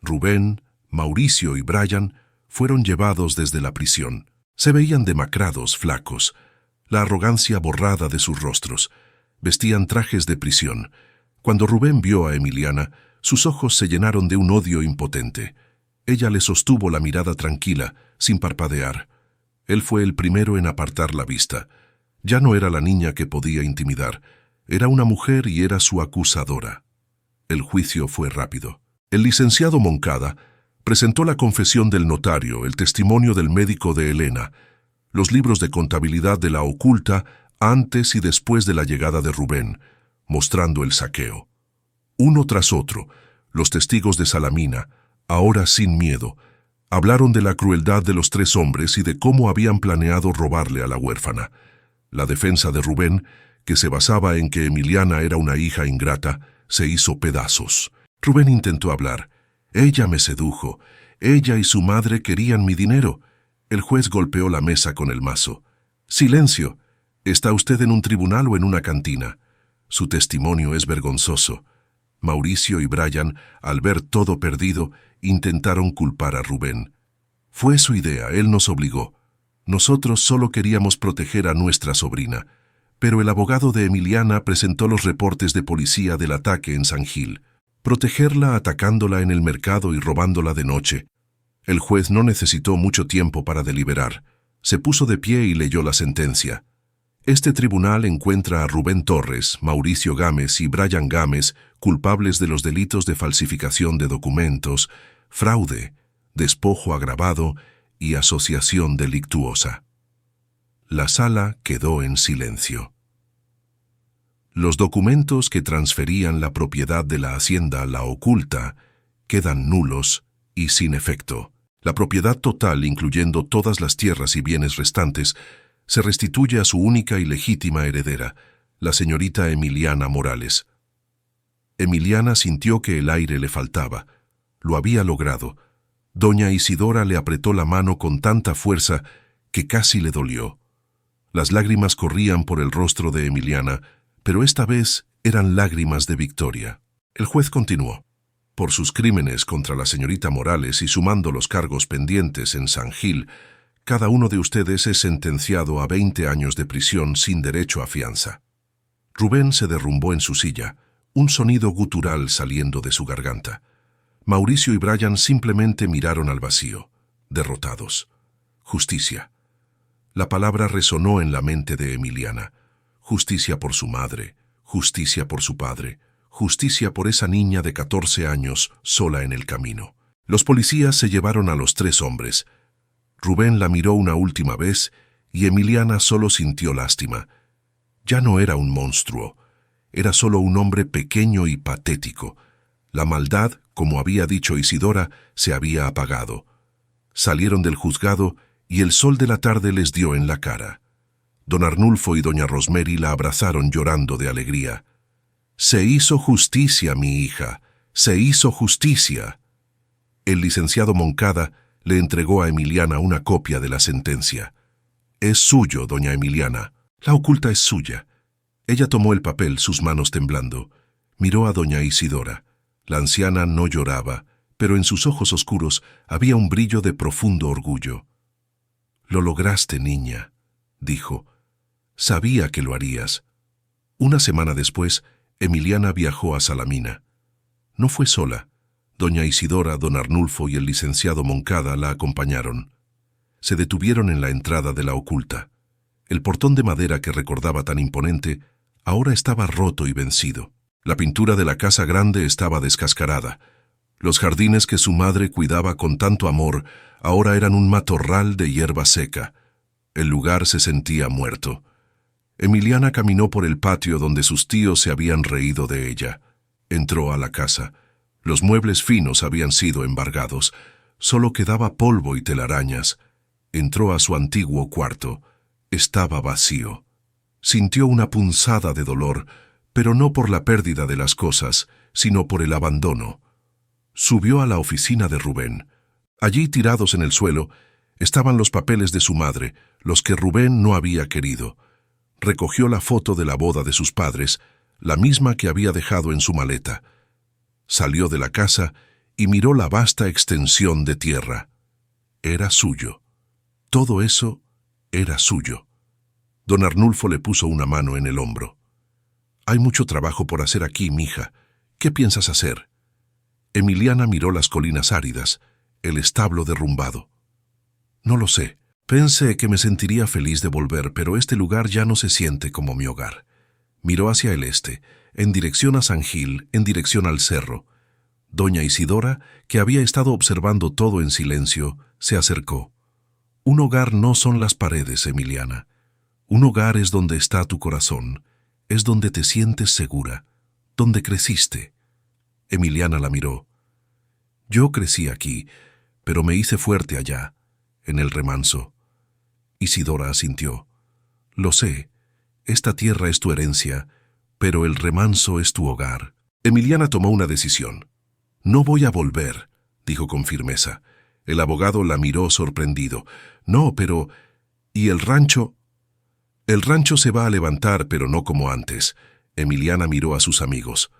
Rubén, Mauricio y Brian fueron llevados desde la prisión. Se veían demacrados, flacos, la arrogancia borrada de sus rostros. Vestían trajes de prisión. Cuando Rubén vio a Emiliana, sus ojos se llenaron de un odio impotente. Ella le sostuvo la mirada tranquila, sin parpadear. Él fue el primero en apartar la vista. Ya no era la niña que podía intimidar. Era una mujer y era su acusadora. El juicio fue rápido. El licenciado Moncada presentó la confesión del notario, el testimonio del médico de Elena, los libros de contabilidad de la oculta antes y después de la llegada de Rubén, mostrando el saqueo. Uno tras otro, los testigos de Salamina, ahora sin miedo, hablaron de la crueldad de los tres hombres y de cómo habían planeado robarle a la huérfana. La defensa de Rubén, que se basaba en que Emiliana era una hija ingrata, se hizo pedazos. Rubén intentó hablar. Ella me sedujo. Ella y su madre querían mi dinero. El juez golpeó la mesa con el mazo. ¡Silencio! ¿Está usted en un tribunal o en una cantina? Su testimonio es vergonzoso. Mauricio y Brian, al ver todo perdido, intentaron culpar a Rubén. Fue su idea, él nos obligó. Nosotros solo queríamos proteger a nuestra sobrina, pero el abogado de Emiliana presentó los reportes de policía del ataque en San Gil. Protegerla atacándola en el mercado y robándola de noche. El juez no necesitó mucho tiempo para deliberar. Se puso de pie y leyó la sentencia. Este tribunal encuentra a Rubén Torres, Mauricio Gámez y Brian Gámez culpables de los delitos de falsificación de documentos, fraude, despojo agravado y asociación delictuosa. La sala quedó en silencio. Los documentos que transferían la propiedad de la hacienda a la oculta quedan nulos y sin efecto. La propiedad total, incluyendo todas las tierras y bienes restantes, se restituye a su única y legítima heredera, la señorita Emiliana Morales. Emiliana sintió que el aire le faltaba. Lo había logrado. Doña Isidora le apretó la mano con tanta fuerza que casi le dolió. Las lágrimas corrían por el rostro de Emiliana, pero esta vez eran lágrimas de victoria. El juez continuó. Por sus crímenes contra la señorita Morales y sumando los cargos pendientes en San Gil, cada uno de ustedes es sentenciado a 20 años de prisión sin derecho a fianza. Rubén se derrumbó en su silla, un sonido gutural saliendo de su garganta. Mauricio y Brian simplemente miraron al vacío, derrotados. Justicia. La palabra resonó en la mente de Emiliana. Justicia por su madre, justicia por su padre, justicia por esa niña de 14 años sola en el camino. Los policías se llevaron a los tres hombres. Rubén la miró una última vez y Emiliana solo sintió lástima. Ya no era un monstruo, era solo un hombre pequeño y patético. La maldad, como había dicho Isidora, se había apagado. Salieron del juzgado y el sol de la tarde les dio en la cara. Don Arnulfo y doña Rosemary la abrazaron llorando de alegría. «Se hizo justicia, mi hija, se hizo justicia». El licenciado Moncada le entregó a Emiliana una copia de la sentencia. «Es suyo, doña Emiliana. La oculta es suya». Ella tomó el papel, sus manos temblando. Miró a doña Isidora. La anciana no lloraba, pero en sus ojos oscuros había un brillo de profundo orgullo. «Lo lograste, niña», dijo. «Sabía que lo harías». Una semana después, Emiliana viajó a Salamina. No fue sola. Doña Isidora, don Arnulfo y el licenciado Moncada la acompañaron. Se detuvieron en la entrada de la oculta. El portón de madera que recordaba tan imponente ahora estaba roto y vencido. La pintura de la casa grande estaba descascarada. Los jardines que su madre cuidaba con tanto amor ahora eran un matorral de hierba seca. El lugar se sentía muerto. Emiliana caminó por el patio donde sus tíos se habían reído de ella. Entró a la casa. Los muebles finos habían sido embargados. Solo quedaba polvo y telarañas. Entró a su antiguo cuarto. Estaba vacío. Sintió una punzada de dolor, pero no por la pérdida de las cosas, sino por el abandono. Subió a la oficina de Rubén. Allí, tirados en el suelo, estaban los papeles de su madre, los que Rubén no había querido. Recogió la foto de la boda de sus padres, la misma que había dejado en su maleta. Salió de la casa y miró la vasta extensión de tierra. Era suyo. Todo eso era suyo. Don Arnulfo le puso una mano en el hombro. Hay mucho trabajo por hacer aquí, mija. ¿Qué piensas hacer? Emiliana miró las colinas áridas, el establo derrumbado. No lo sé. Pensé que me sentiría feliz de volver, pero este lugar ya no se siente como mi hogar. Miró hacia el este, en dirección a San Gil, en dirección al cerro. Doña Isidora, que había estado observando todo en silencio, se acercó. Un hogar no son las paredes, Emiliana. Un hogar es donde está tu corazón, es donde te sientes segura, donde creciste. Emiliana la miró. Yo crecí aquí, pero me hice fuerte allá, en el remanso. Isidora asintió. Lo sé, esta tierra es tu herencia, pero el remanso es tu hogar. Emiliana tomó una decisión. No voy a volver, dijo con firmeza. El abogado la miró sorprendido. No, pero... ¿y el rancho? El rancho se va a levantar, pero no como antes. Emiliana miró a sus amigos.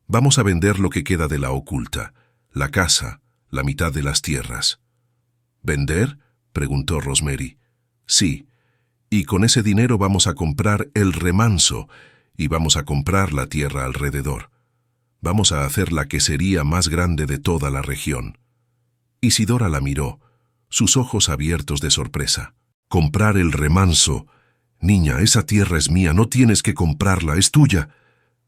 Vamos a vender lo que queda de la oculta. La casa, la mitad de las tierras. ¿Vender? Preguntó Rosemary. Sí. Y con ese dinero vamos a comprar el remanso y vamos a comprar la tierra alrededor. Vamos a hacer la quesería más grande de toda la región. Isidora la miró, sus ojos abiertos de sorpresa. Comprar el remanso. Niña, esa tierra es mía, no tienes que comprarla, es tuya.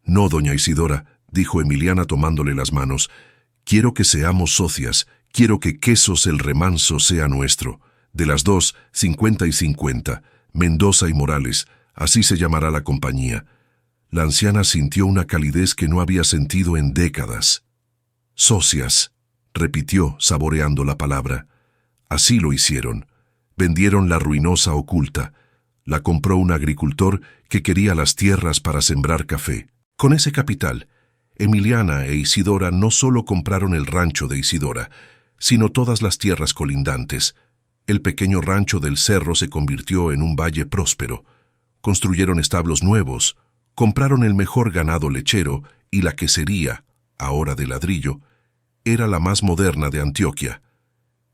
No, doña Isidora, dijo Emiliana tomándole las manos. Quiero que seamos socias, quiero que Quesos el Remanso sea nuestro. De las dos, 50 y 50, Mendoza y Morales, así se llamará la compañía. La anciana sintió una calidez que no había sentido en décadas. Socias, repitió, saboreando la palabra. Así lo hicieron. Vendieron la ruinosa oculta. La compró un agricultor que quería las tierras para sembrar café. Con ese capital, Emiliana e Isidora no solo compraron el rancho de Isidora, sino todas las tierras colindantes. El pequeño rancho del cerro se convirtió en un valle próspero. Construyeron establos nuevos, compraron el mejor ganado lechero y la quesería, ahora de ladrillo, era la más moderna de Antioquia.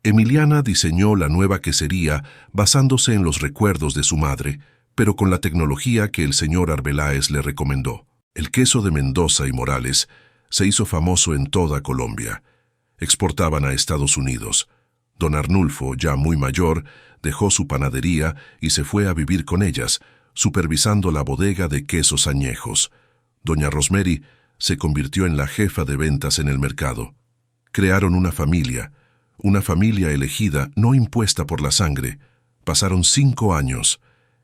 Emiliana diseñó la nueva quesería basándose en los recuerdos de su madre, pero con la tecnología que el señor Arbeláez le recomendó. El queso de Mendoza y Morales se hizo famoso en toda Colombia. Exportaban a Estados Unidos. Don Arnulfo, ya muy mayor, dejó su panadería y se fue a vivir con ellas, supervisando la bodega de quesos añejos. Doña Rosemary se convirtió en la jefa de ventas en el mercado. Crearon una familia elegida, no impuesta por la sangre. Pasaron 5 años.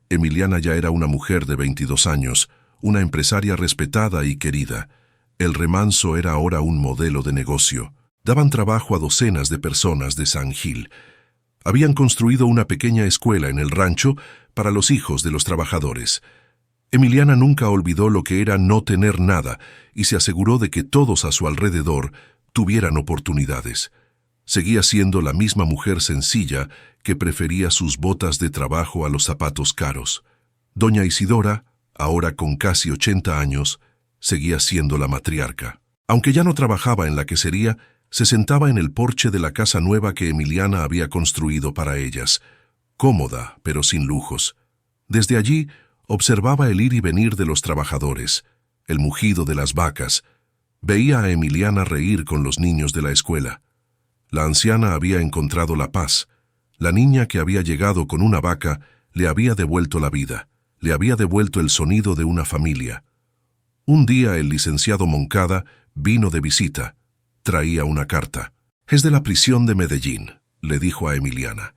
Emiliana ya era una mujer de 22 años, una empresaria respetada y querida. El remanso era ahora un modelo de negocio. Daban trabajo a docenas de personas de San Gil. Habían construido una pequeña escuela en el rancho para los hijos de los trabajadores. Emiliana nunca olvidó lo que era no tener nada y se aseguró de que todos a su alrededor tuvieran oportunidades. Seguía siendo la misma mujer sencilla que prefería sus botas de trabajo a los zapatos caros. Doña Isidora, ahora con casi 80 años, seguía siendo la matriarca. Aunque ya no trabajaba en la quesería, se sentaba en el porche de la casa nueva que Emiliana había construido para ellas, cómoda pero sin lujos. Desde allí observaba el ir y venir de los trabajadores, el mugido de las vacas. Veía a Emiliana reír con los niños de la escuela. La anciana había encontrado la paz. La niña que había llegado con una vaca le había devuelto la vida, le había devuelto el sonido de una familia. Un día el licenciado Moncada vino de visita. Traía una carta. «Es de la prisión de Medellín», le dijo a Emiliana.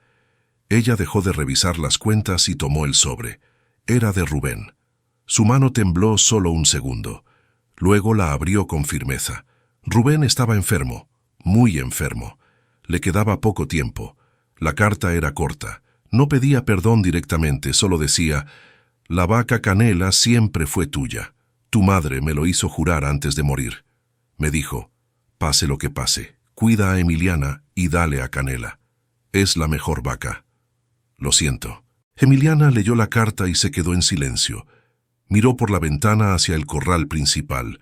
Ella dejó de revisar las cuentas y tomó el sobre. Era de Rubén. Su mano tembló solo un segundo. Luego la abrió con firmeza. Rubén estaba enfermo, muy enfermo. Le quedaba poco tiempo. La carta era corta. No pedía perdón directamente, solo decía: «La vaca Canela siempre fue tuya. Tu madre me lo hizo jurar antes de morir. Me dijo: pase lo que pase, cuida a Emiliana y dale a Canela. Es la mejor vaca. Lo siento». Emiliana leyó la carta y se quedó en silencio. Miró por la ventana hacia el corral principal.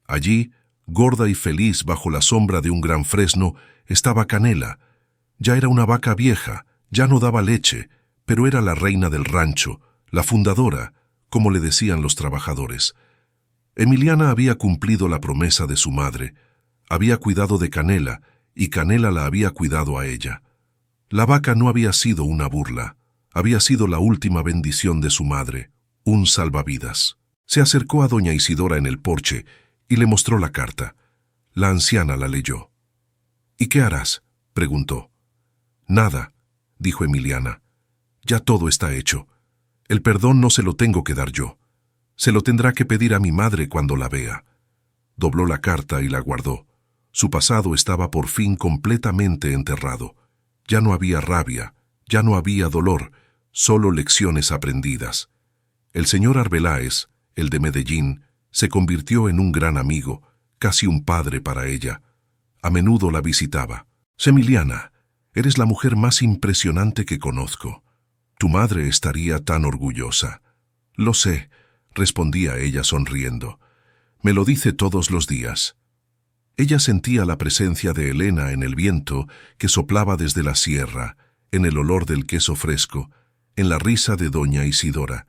Allí, gorda y feliz bajo la sombra de un gran fresno, estaba Canela. Ya era una vaca vieja, ya no daba leche, pero era la reina del rancho, la fundadora, como le decían los trabajadores. Emiliana había cumplido la promesa de su madre, había cuidado de Canela y Canela la había cuidado a ella. La vaca no había sido una burla, había sido la última bendición de su madre, un salvavidas. Se acercó a doña Isidora en el porche y le mostró la carta. La anciana la leyó. «¿Y qué harás?», preguntó. «Nada», dijo Emiliana. «Ya todo está hecho. El perdón no se lo tengo que dar yo. Se lo tendrá que pedir a mi madre cuando la vea». Dobló la carta y la guardó. Su pasado estaba por fin completamente enterrado. Ya no había rabia, ya no había dolor, solo lecciones aprendidas. El señor Arbeláez, el de Medellín, se convirtió en un gran amigo, casi un padre para ella. A menudo la visitaba. «Emiliana, eres la mujer más impresionante que conozco. Tu madre estaría tan orgullosa». «Lo sé», respondía ella sonriendo. «Me lo dice todos los días». Ella sentía la presencia de Elena en el viento que soplaba desde la sierra, en el olor del queso fresco, en la risa de doña Isidora.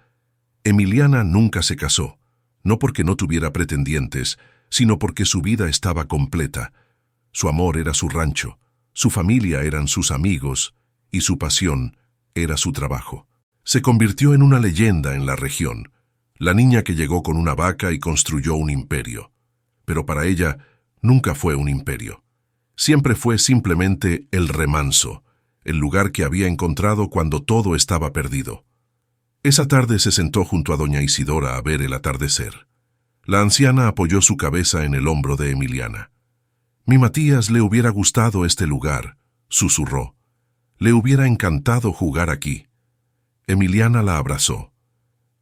Emiliana nunca se casó, no porque no tuviera pretendientes, sino porque su vida estaba completa. Su amor era su rancho, su familia eran sus amigos, y su pasión era su trabajo. Se convirtió en una leyenda en la región, la niña que llegó con una vaca y construyó un imperio. Pero para ella nunca fue un imperio. Siempre fue simplemente el remanso, el lugar que había encontrado cuando todo estaba perdido. Esa tarde se sentó junto a doña Isidora a ver el atardecer. La anciana apoyó su cabeza en el hombro de Emiliana. «Mi Matías le hubiera gustado este lugar», susurró. «Le hubiera encantado jugar aquí». Emiliana la abrazó.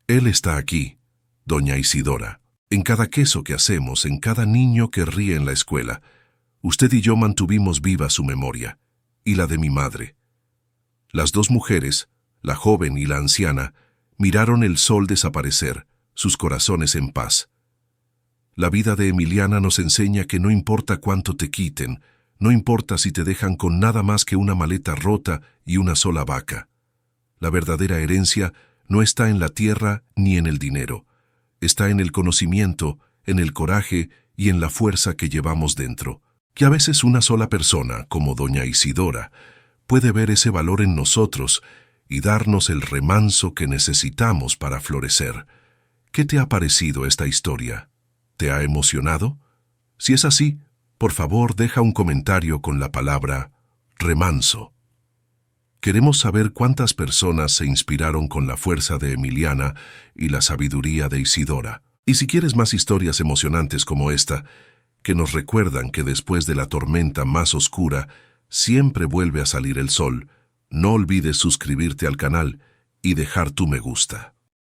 «Él está aquí, doña Isidora. En cada queso que hacemos, en cada niño que ríe en la escuela. Usted y yo mantuvimos viva su memoria, y la de mi madre». Las dos mujeres, la joven y la anciana, miraron el sol desaparecer, sus corazones en paz. La vida de Emiliana nos enseña que no importa cuánto te quiten, no importa si te dejan con nada más que una maleta rota y una sola vaca. La verdadera herencia no está en la tierra ni en el dinero. Está en el conocimiento, en el coraje y en la fuerza que llevamos dentro. Que a veces una sola persona, como doña Isidora, puede ver ese valor en nosotros y darnos el remanso que necesitamos para florecer. ¿Qué te ha parecido esta historia? ¿Te ha emocionado? Si es así, por favor deja un comentario con la palabra remanso. Queremos saber cuántas personas se inspiraron con la fuerza de Emiliana y la sabiduría de Isidora. Y si quieres más historias emocionantes como esta, que nos recuerdan que después de la tormenta más oscura, siempre vuelve a salir el sol, no olvides suscribirte al canal y dejar tu me gusta.